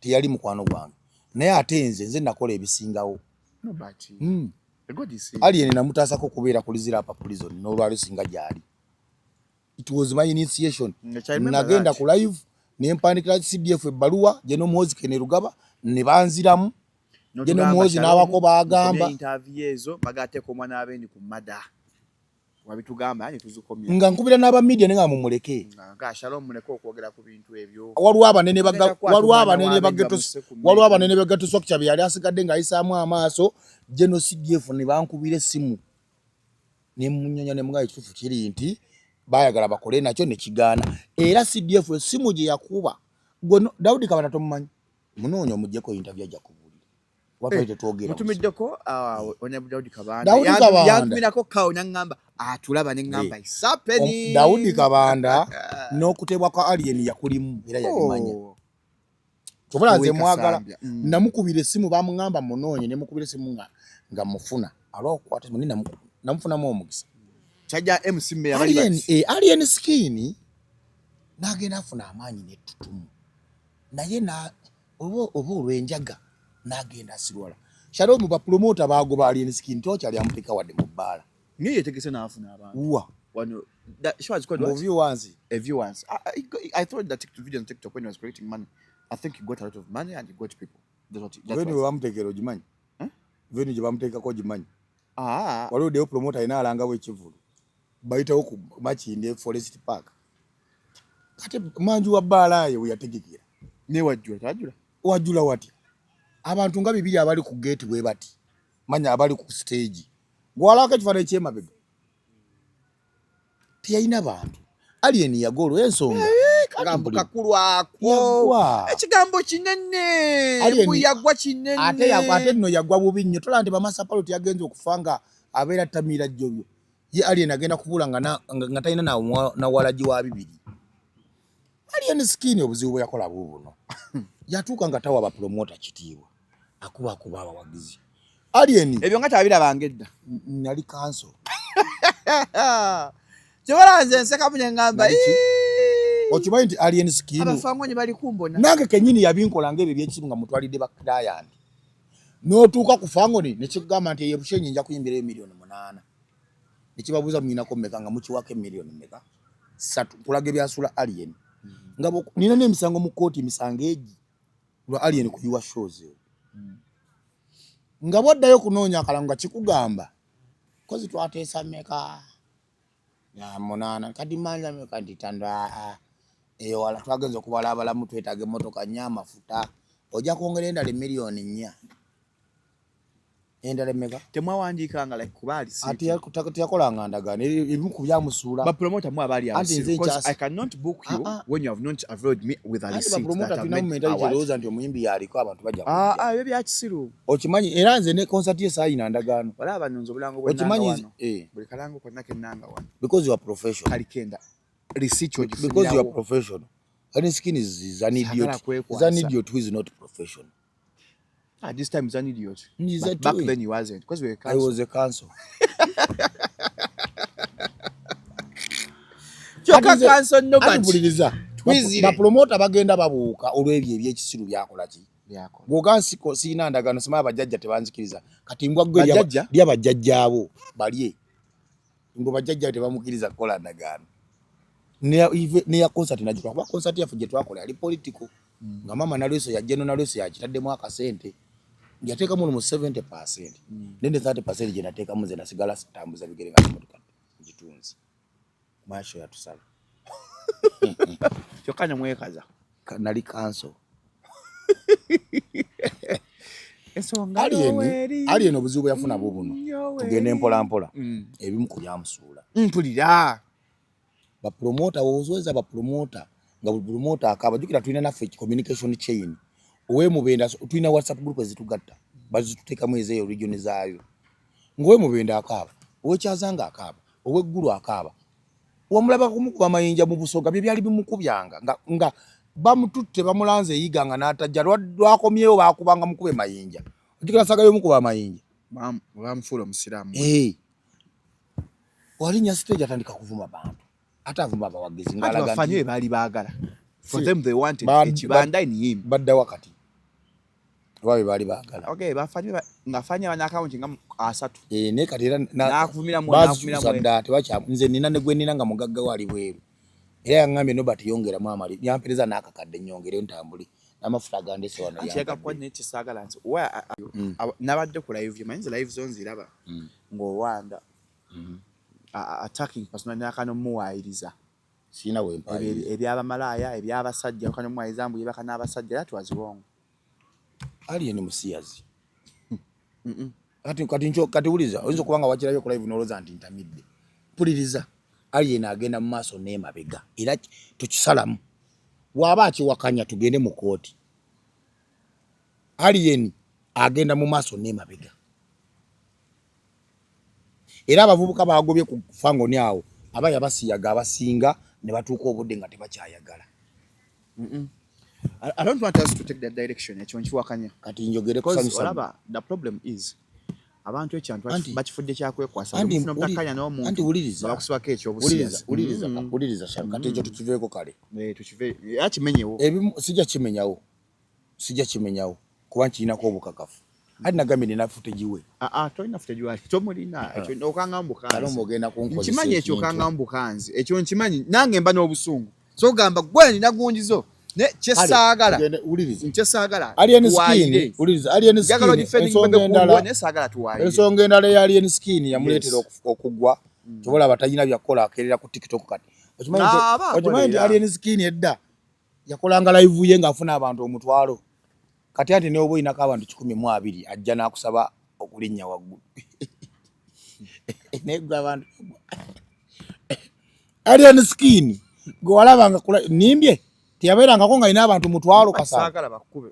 Tiyali mukwano gwange. Naye ate nze nakola ebisingawo. No but. Alien namutaasako kubeera kulizira apa prison n'olwalo singa gyali. It was my initiation. Nagenda ku live nempandikira CDF ebbaluwa General Muhoozi Kene Rugaba ne banziramu. General Muhoozi n'abako baagamba interview ezo bagateko mwana abendi ku mada. Wabitugamba yani tuzukomya. Nga nkubira n'aba media nenga mumuleke. Nga Shalom muleke okwogera ku bintu ebyo. Waliwo abanene bagatto Sokya byali asigadde ng'ayisaamu amaaso General CDF ne bankubira essimu. Ne munyonya ne mungaye kitufu kiri nti bayagala bakole nakyo ne kigaana. Era CDF essimu gye yakuba. Daudi Kabanda tomumanyi. Munoonya omujjeko interview ajja kubuulira. Wapete twogera. Mutumiddeko Honorable Daudi Kabanda. Yantumirako kawo nangamba atulaba ne ngamba isapeni. Daudi Kabanda n'okutebwa kwa Alien yakulimu era yabimanya. Kyobula nze mwagala namukubira essimu bamungamba munoonye ne mukubira essimu nga mufuna. Alwokwata munina namufunamu omugisa. Chaja MC me abali bati. Alien Skin nagenda afuna amaanyi n'ettutumu. Naye obo olwenjaga nagenda asirwala. Shalom ba promoter bagoba Alien Skin tokyali amulika wadde mu bbaala. Niye yetegese n'afuna abantu. Uwa. Wano that show has called what? Viewers. Viewers. I thought that video on TikTok when he was creating money. I think he got a lot of money and he got people. That's what. When we bamutekera ogimanyi. When we bamutekako ogimanyi. Waliwo deyo promoter ina alangawo ekivulu. Bayitawo ku Makinde Forest Park. Kati manju wa bbaala ye yategekera. Ne wajjula tajjula. Wajjula wati. Abantu nga bibiri abali ku gate bwe bati. Manya abali ku stage. Gwalaka kifaananyi ky'emabega. Tiyalina bantu. Alien yagolo ensonga. Kagambo kakulu ako. Ekigambo kinene. Yagwa kinene. Ate nno yagwa bubi nnyo. Tola nti bamasapalo yagenze okufanga abeera tamira jjobyo. Ye Alien agenda kubula nga talina na walaji wa bibiri. Alien Skin obuzibu bwe yakola bubuno. Yatuuka nga tawa bapromota kitiibwa. Akuba abawagizi. Alien. Ebyo nga tabirabanga edda. Nali kanso. Kyobalanze nseka munye ngamba. Okimanyi nti Alien Skin. Abafangonye bali kumbona. Nange kenyini yabinkola ng'ebyo by'ekisimu nga mutwalidde ba client. n'otuuka ku Fangoni ne kigamba nti Bushenyi nja kuyimbira miliyoni 8 ne kibabuuza mwinako mmeka nga mukiwako miliyoni mmeka 3 kulaga ebyasula Alien nga nina n'emisango mu kooti emisango egi lwa Alien kuyiwa shows nga bwaddayo kunoonya akalango nga kikugamba kozi twateesa mmeka ya 8 kadi manja mmeka nditanda eyo wala twagenza okubalabalamu twetaaga emmotoka nya amafuta ojja kwongera endala miliyoni 4 endala mmeka temwawandiikanga like kubali ati yakolanga ndagaano ebimu ku byamusuula ba promoter mu abali because I cannot book you when you have not availed me with a receipt. Ba promoter tuna mmentality looza nti omuyimbi yaliko abantu bajja ebyo bya kisiru okimanyi era nze ne concert ye sayina ndagaano wala abanonzo bulango bwe okimanyi buli kalango konna kenanga wano because you are professional kalikenda receipt because you are professional and skin is an idiot who is not professional. This time is an idiot. But back then he wasn't because we were I was a council. Council nobody. Ba promoter bagenda babuuka olw'ebyo ebyekisiru byakola ki byako. Gogansiko sina ndagano sima abajjajja tebanzikiriza. Kati mbwa gwe lya bajjajja abo balye. Ngo bajjajja tebamukiriza kola ndagano. Ne ya concert najua kuba concert yafu gye twakola ali political. Nga mama naleso ya jeno naleso ya kitaddemu akasente. Yateeka mu 70%. Nende 30% gye nateeka mu nze nasigala sitambuza bigere nga motoka gitunzi. Masho ya tusala. Kyokanya mwekaza. Nali council. Ensonga Alien obuzibu yafuna bubuno. Tugende mpola. Ebimu ku byamusuula. Mpulira. Ba promoter wozweza ba promoter nga promoter akaba jukira tulina naffe communication chain. Owe mubenda tulina WhatsApp group ezitugatta. Bazituteeka mweze yo region zaayo. Ngowe mubenda akaba. Owe kyazanga akaba. Owe ggulu akaba. Wamulaba kumukuba mayinja mu busoga bye byali bimukubyanga nga bamututte bamulanze yiganga n'atajja lwakomyewo bakubanga mukube mayinja. Jukira saga yo mukuba mayinja. Bamfuula omusiraamu. Walinya stage atandika kuvuma bantu. Ata vuma abawagizi ngalaga bafanye bali baagala for them they wanted ekibanda in him badda wakati babe bali baagala okay bafanye ngafanya bana account nga 3 ne katera nakuvumira mu data wacha nze nina ne gwe nina nga mugagga wali bweru era yangambe no bati yongera mu amali yampereza nakakadde nyongere ntambuli namafuta gande se wano yacheka kwa neti sagala nti nabadde ku live manzi live zones iraba ngo wanda attacking personal nakano muwairiza sina we mpayi ebyaba malaya ebyaba sajja kano muwairiza mbu yebaka n'abasajja that was wrong. Alien musiyazi kati uliza oyinza kubanga wakirayo ku live noloza anti ntamidde puliriza Alien agenda mu maaso n'emabega era tukisalamu waba akiwakanya tugende mu kooti. Alien agenda mu maaso n'emabega era abavubuka bagobye ku Fangoni awo abaya basiyaga abasinga ne batuuka obudde nga tebakyayagala. I don't want us to take that direction ekyo nkiwakanya kati njogere kusanyusa. The problem is abantu ekyantu bakifudde kyakwekwasa mutakanya n'omuntu anti uliriza bakuswako ekyo obusiyazi uliriza kati ekyo tukiveeko kale tukive yakimenyewo sijja kimenyawo kuba nkirinako obukakafu ati nagambe nina footage we tolina footage wali tomulina ekyo okangambukanzi alombo ogenda kunkozesa nkimanyi ekyo okangambukanzi ekyo nkimanyi nange mba n'obusungu so gamba gwe nina gunjizo ne kyesaagala uliriza Alien skin uliriza Alien skin ensonga endala ya Alien skin yamuleetera okugwa tobola batajina byakola akerera ku TikTok kati okimanyi Alien skin edda yakolanga live ye ngafuna abantu omutwalo kati ate ne oboyina ka abantu 120 ajja nakusaba okulinnya waggulu negwa abantu Alien skin go walabanga kula nimbye tiyaberanga ko nga ina abantu mutwalo kasala sagala bakube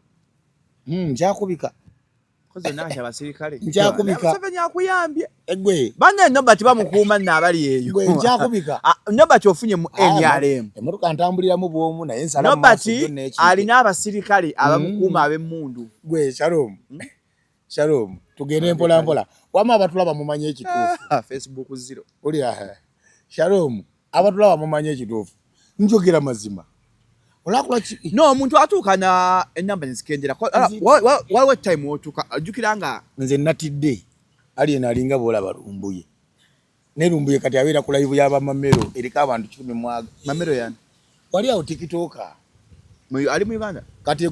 njakubika koze nasha basirikale njakubika Museveni akuyambye egwe banga nobati bamukuuma n'abali eyo gwe njakubika nobati ofunye mu NRM emotoka ntambulira mu bwomu naye nsala nobati alina abasirikale abamukuuma ab'emmundu gwe shalom tugende mpola mpola wama abatulaba mumanye ekituufu Facebook 0 oli shalom abatulaba mumanye ekituufu njogera mazima olakula no omuntu atuuka na enamba nezikendera waliwo time wotuuka ajjukira nga nze natidde Alien alinga boolaba Lumbuye ne Lumbuye kati abeera ku live y'aba Mamero eriko abantu 10 mwaga Mamero yani wali awo tikitoka ali mu Uganda kati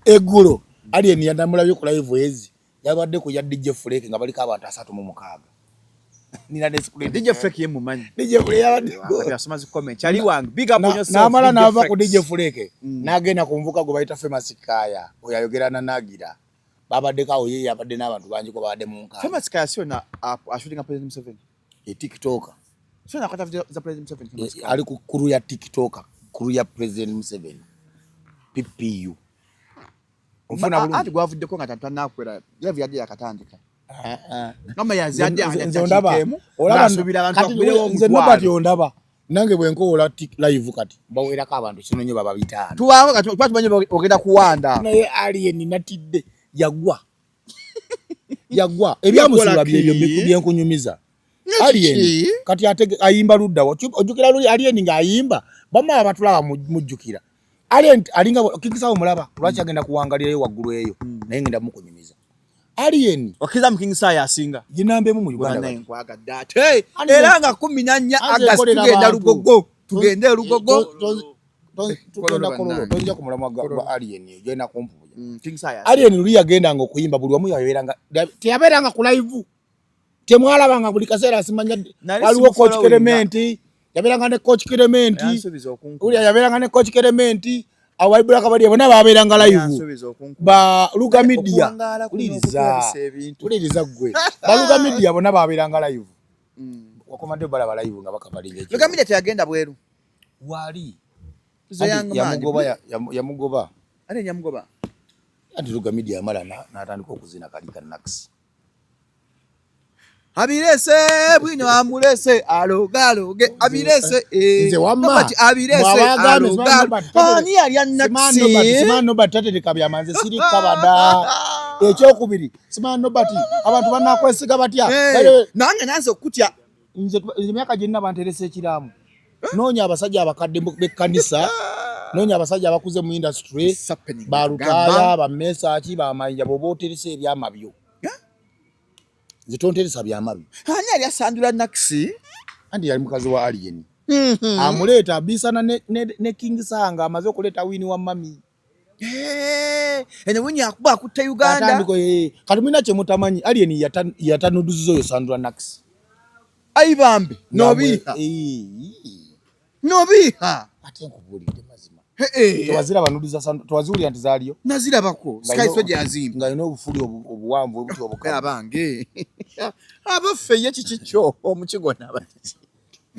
eggulo Alien yandamulabye ku live ezi yabadde ku ya DJ Flake nga baliko abantu 36 nina describe DJ Flake yemumanyi DJ Flake yabadde yasoma zi comment ali wangu big up on yourself namala nava ku DJ Flake nagenda kumvuka go bayita Famous Kaya oyayogerana nagira babadde kawo ye yabadde n'abantu bangi ko babadde mu nka Famous Kaya sio na shooting President Museveni TikToker sio na kata video za President Museveni ali ku kuru ya TikToker kuru ya President Museveni PPU mfuna bulungi ati gwavudde ko ngata nakwera yavi yaje yakatandika ngamba yazadde ndaba olaba nze nobati ondaba nange bwenkola live kati bawera ka abantu kino nyo baba bitano tuwango kati twatubanye ogenda kuwanda naye Alien natidde yagwa ebyamusula byebyo byenkunyumiza Alien kati atege ayimba ludda ojukira luli Alien nga ayimba bama abatulaba mujjukira Alien alinga kikisawo mulaba lwaki agenda kuwangalira waggulu eyo naye ngenda mukunyumiza Alien okiza mukingi saya asinga jinambe mu Uganda naye nkwagadde ate era nga 14 August tugenda Lugogo tugende Lugogo tugenda kololo tonja kumulamu gwa Alien yena kumpuja King Saya Alien luli yagenda ngo kuyimba buli wamu yaberanga teyaberanga ku live temwalabanga buli kaseera asimanya waliwo coach Clement yaberanga ne coach Clement uli yaberanga ne coach Clement awaibula kabali bona baberanga live ba Luga Media uliriza gwe ba Luga Media bona baberanga live wakomande bala live nga bakabalinga Luga Media teyagenda bweru wali yamugoba ate nyamugoba ati Luga Media yamala n'atandika okuzina kalika nax abirese bwino amulese alogaloge abirese nze wamma nobati abirese alogalo ani yali anaksi simano nobati tatereka byamanze siri kabada ekyokubiri simano nobati abantu banakwesiga batya nange nanze okutya nze emyaka gye nina banteresa ekiramu noonya abasajja abakadde b'ekkanisa noonya abasajja abakuze mu industry balutaaya bamesaki bamayinja bobooteresa ebyamabyo zitonteresa byamabi ani yali asandula naksi andi yali mukazi wa Alien amuleeta abisana ne King Sanga amaze okuleeta wini wa mami ene wini akuba akutta Uganda atandiko kati mwina kye mutamanyi Alien yatanuduzizo yo sandula naksi ayibambe nobiha ate nkubulidde mazima tewazira banuduza tewaziwulira nti zaaliyo nazirabako skyso gyazimba nga yina obufuli obuwanvu obuti obukala bange abaffe ye kikikyo omukigona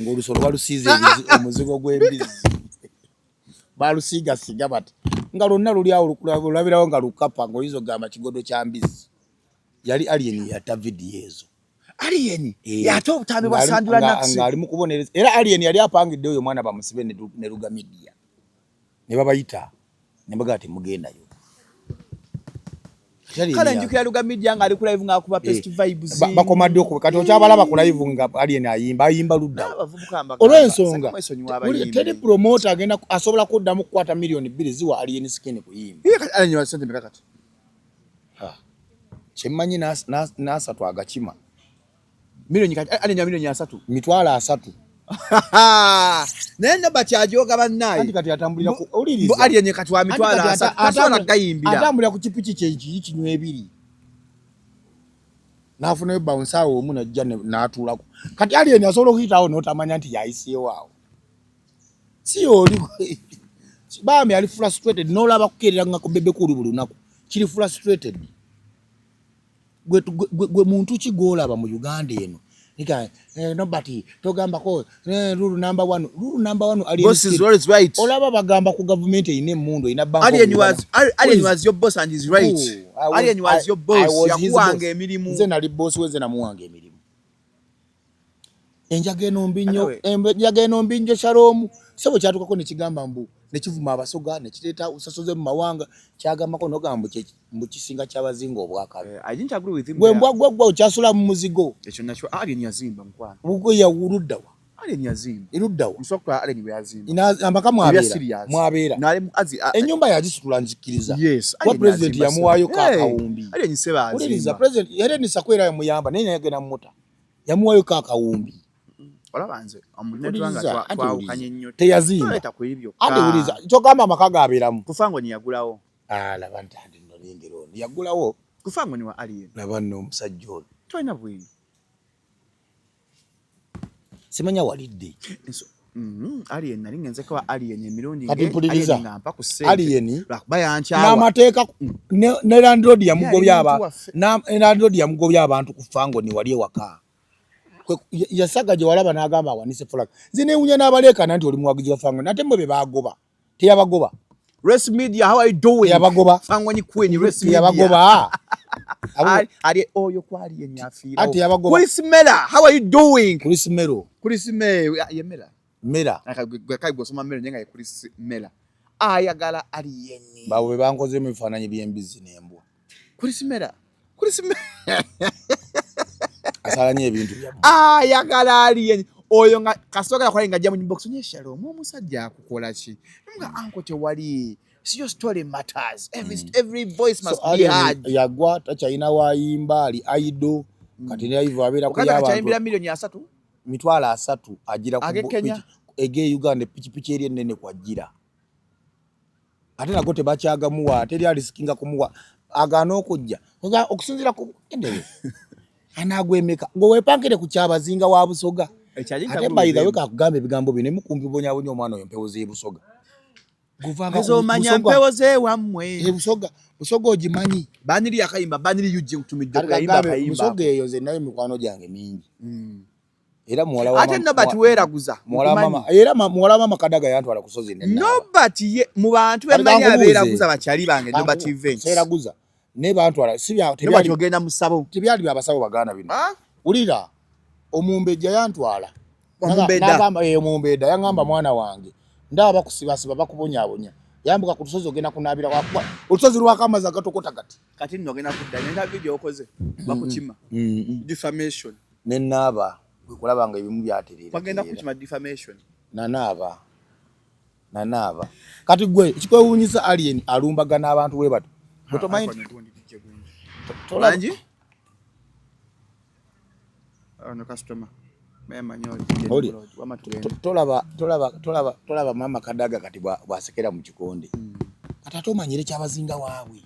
ng'olusolo balusiize omuzigo gw'embizi balusiigasiiga bati nga lwonna luli awo olabirawo nga lukapa ng'oyiza ogamba kigodo kya mbizi yali Alien yatta vidiyo ezo Alien yate obutambi bwa sandula naksi nga ali mu kubonereza era Alien yali apangidde oyo mwana bamusibe ne Luga Media ne babayita ne bagaa temugendayo kale njukira Luga Media nga ali ku live nga kuba best vibes bakomadde okuba kati okyabalaba ku live nga Alien ayimba ludda olw'ensonga teri promoter agenda asobola kuddamu kukwata million 2 ziwa Alien skin kuyimba Alien wa sente mekakati kyemmanyi n'asatu agakima million kati Alien million 3 mitwala 3 nenda bati ajoga bannaye kati atambulira ku uliriza Alien kati wa mitwala 3 atwala gayimbira atambulira ku chipiki kye kinywa ebiri nafuna bounce awo omuna jja n'atulako kati Alien asobola okuyitawo n'otamanya nti yayisiyewo awo si oli bami ali frustrated n'olaba kukerera nga ku bebe kuli buli lunaku kiri frustrated gwe muntu kigolaba mu Uganda eno nika nobody togambako rule number 1 Alien boss is always right olaba bagamba ku government ine mundu ina bank Alien was your boss and is right Alien was your boss yakuwanga emirimu nze nali boss weze namuwanga emirimu enjaga eno mbinjo Shalom sebo kyatukako ne kigamba mbu ne kivuma abasoga ne kiteta usasoze mu mawanga kyagambako nogamba mbu kisinga kyabazinga obwakale I didn't agree with him gwe mbwa gwe kyasula mu muzigo ekyo nakyo Alien yazimba mukwana ubwo ya uruddawa Alien yazimba. Eruddawa. Nsokwa Alien bwe yazimba. Amaka mwabera. Nali Ennyumba yazisitula nzikiriza. Yes. Wa president yamuwaayo kakawumbi. Alien seba azimba. Uliriza president Helen Sakwera yamuyamba naye yagenda mmuta. Yamuwaayo kakawumbi. Olabanze omunetwanga twawukanye nnyo. Teyazimba. Leta ku ebyo. Ate uliza kyogamba amaka gabeeramu. Kufango ni yagulawo. Laba ntandi nno lengero. Yagulawo. Kufango ni wa Alien. Laba nno omusajja ono. Toyina bwino. Simanya walidde. Alien nali ngenze kwa Alien emirundi Kati mpuliriza. ngampa ku sente. Alien bayankyawa. n'amateeka ne landlord yamugobya abantu ku fango ni wali ewaka. Yasaga gye walaba n'agamba awanise flag. Nze neewunya n'abaleekana nti oli muwagizi wa fango nate mwe be baagoba. Teyabagoba. Race Media, how are you doing? Teyabagoba. Fango ni kwenye Race Media. Teyabagoba. Ali oyo kwa Alien yafiira. Ate yabagoba. Chris Mela, how are you doing? Chris Melo. Chris Mela, ye Mela. Mera. Kai gosoma Mela nyenga ye Chris Mela. Ayagala Alien. Bawo be bankoze mu bifaananyi by'embizi n'embwa. Chris Mela. Chris Mela. Asalanye ebintu byamu. Ayagala Alien. Oyo nga kasoka kwa ngajja mu box nyeshalo mu musajja akukola ki. Nga anko te wali. See your story matters. Every voice must be heard. Yagwa tachayina wayimba ali aido. Kati ne yivu abera ku yabantu. Kati ayimbira milioni 3. Mitwala 3 agira ku Kenya. Ege Uganda pichipichi eri nene kwa jira. Ate nago tebakyagamuwa teri alisikinga kumuwa agano okujja. Okusinzira ku endebe. Anagwemeka ngo wepankire ku kyabazinga wa Busoga. Ate bayida weka kugambe ebigambo bine mukumbi bonya bonyo omwana oyo mpewo ze Busoga. Guvanga ezomanya mpewo ze wamwe. Busoga ogimanyi. Baniri yakayimba baniri yujje kutumidde kayimba kayimba. Busoga eyo ze nayo mikwano gyange mingi. Era muwala wa ate nobati weraguza muwala mama era muwala mama Kadaga yantwala kusozi nene nobati mu bantu bemanya aberaguza bakyali bange nobati events seraguza ne bantwala sibya tebali ogenda musabo tebyali byabasabo bagana bino ulira omumbejja yantwala omumbedda yangamba mwana wange ndaba kusibasiba bakubonyabonya yambuka ku lusozi ogenda kunabira kwa olusozi lwakamaza gatokota kati nno ogenda kudda nenda video okoze bakukima defamation nenaba kulabanga ebimu byaterera bagenda kukima defamation nanaba kati gwe kikwewunyisa Alien alumbagana abantu we bato otomanyi tolangi ono customer mema nyoli tolaba mama Kadaga kati bwasekera mu kikonde kati atomanyire kyabazinga waabwe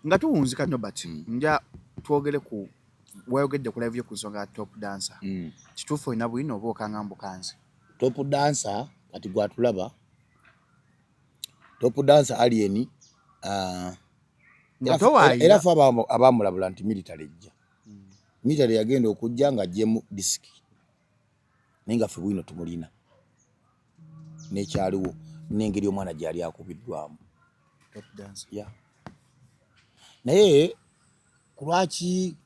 nga tuwunzika nobati nja twogere ku wayogedde ku live yo kusonga top dancer kituufu ina bwino oba okangambo kanze top dancer kati gwatulaba top dancer Alien era fa abamulabula nti military ejja military yagenda okujja nga jemu disk nenga fe bwino tumulina nekyaliwo nengeri omwana gyali akubiddwamu top dancer naye kulwaki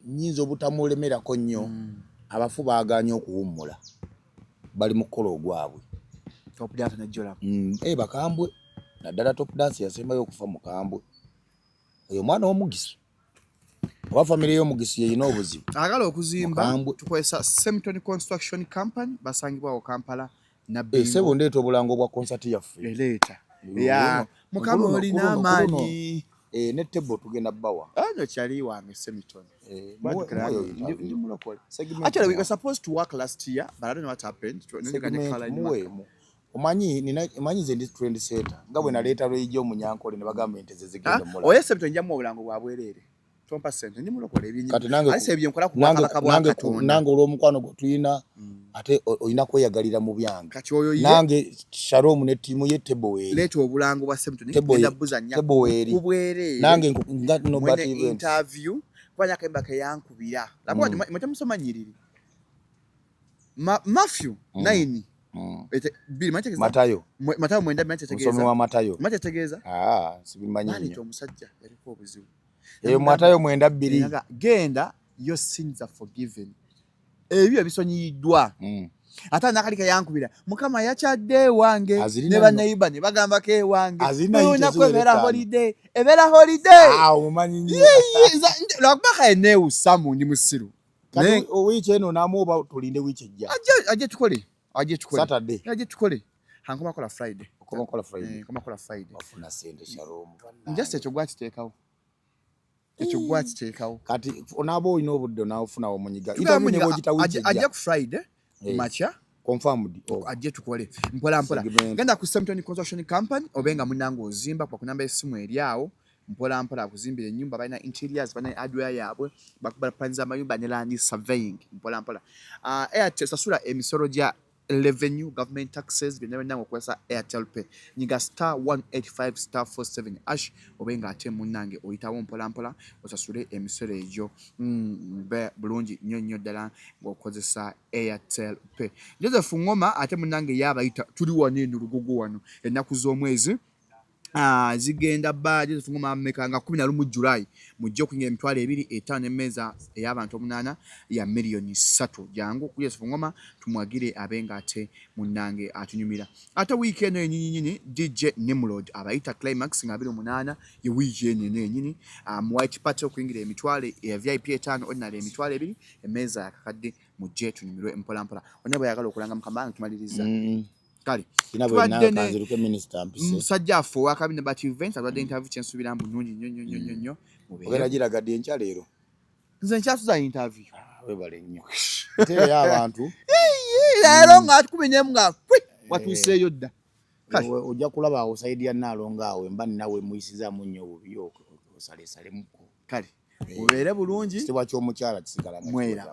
nyinza obutamulemerako nnyo abafu baaganye okuwummula bali mu kukola ogwabwe top dancer nejjola bakambwe naddala top dancer yasembayo okufa mukambwe oyo mwana w'omugisi oba famire y'omugisi yeyina obuzibu agala okuzimba tukozesa Semton Construction Company basangibwawo Kampala sebo ndeeta obulango bwa konsati yaffe leeta mukama olina amaanyi ne tebo tugenda bawa ano kyali wange Semton actually we were supposed to work last year but I don't know what happened omanyi ze ndi trend center nga bwe naleeta lwejjo omunyankole ne bagamba ente ze zigenda mola oye Semton njamu obulango bwa bwerere 100% ndi mulokola ebinyi alise ebyo nkola ku nange olw'omukwano gwe tuyina ate oyina kweyagalira mu byange nange Shalom ne timu ye Teboweri leeta obulango bwa Semton ngenda buzanya kubwere nange nga no but interview kwanya kemba ke yankubira labwa mwacha musoma nyiriri Matthew 9 bili Matayo mwenda mwacha tegeza musomi wa Matayo mwacha tegeza sibimanyi bali omusajja yaliko obuzibu Matayo mwenda 2 genda your sins are forgiven ebyo ebisonyiddwa ata nakalika yankubira mukama yakyadde wange ne baneiba ne bagamba ke wange ona kwebera holiday ebera holiday umanyi lakubaka eneu samu ndi musiru kati week eno namuba tulinde week ejja aje tukole Saturday aje tukole hankoma kola Friday koma kola Friday wafuna sente Shalom just ekyo gwakiteekawo kati onabo olina obudde onaofuna omunyiga ajja ku Friday macha confirmed ajje tukole mpola genda ku Sempton Construction Company obenga munango ozimba kwa kunamba esimu eriawo mpola akuzimbira ennyumba balina interiors balina hardware yabwe bakubala plans amayumba ne land surveying mpola Airtel sasula emisoro gya revenue government taxes binabenda ngokwesa Airtel Pay nyiga *185*47# obenga ate munange oyitawo mpola osasule emisoro egyo bulungi nnyo ddala ng'okozesa Airtel Pay. Joseph Ngoma ate munange yabayita tuli wano eno Lugogo wano ennaku z'omwezi zigenda ba Joseph Ngoma mekanga 11 July mujje okunyira emitwalo 2.5 emmeeza ey'abantu 8 ya million 3 jangu ku Joseph Ngoma tumwagire abenga ate munange atunyumira ate weekend enyinyi DJ Nimrod abayita Climax nga 28 ye weekend enyinyi mu White Party okunyira emitwalo ya VIP 5 ordinary emitwalo 2 emmeeza yakakadde mujje tunyumirwe mpola onye yagala okulanga mukambanga tumaliriza kali tubadde minister musajja afo wakabine bat event abadde interview kyensubira mbunungi nnyo ogera giragadde encha leero nze nkyasuza interview webale nnyo tere y'abantu leero nga tukumenyemu nga watuuseeyo dda ojja kulaba awo saidi ya Nalonga awo emba nawe muyisizaamu nnyo obubi osalemuko kale ubeere bulungi kitibwa ky'omukyala kisigala mwera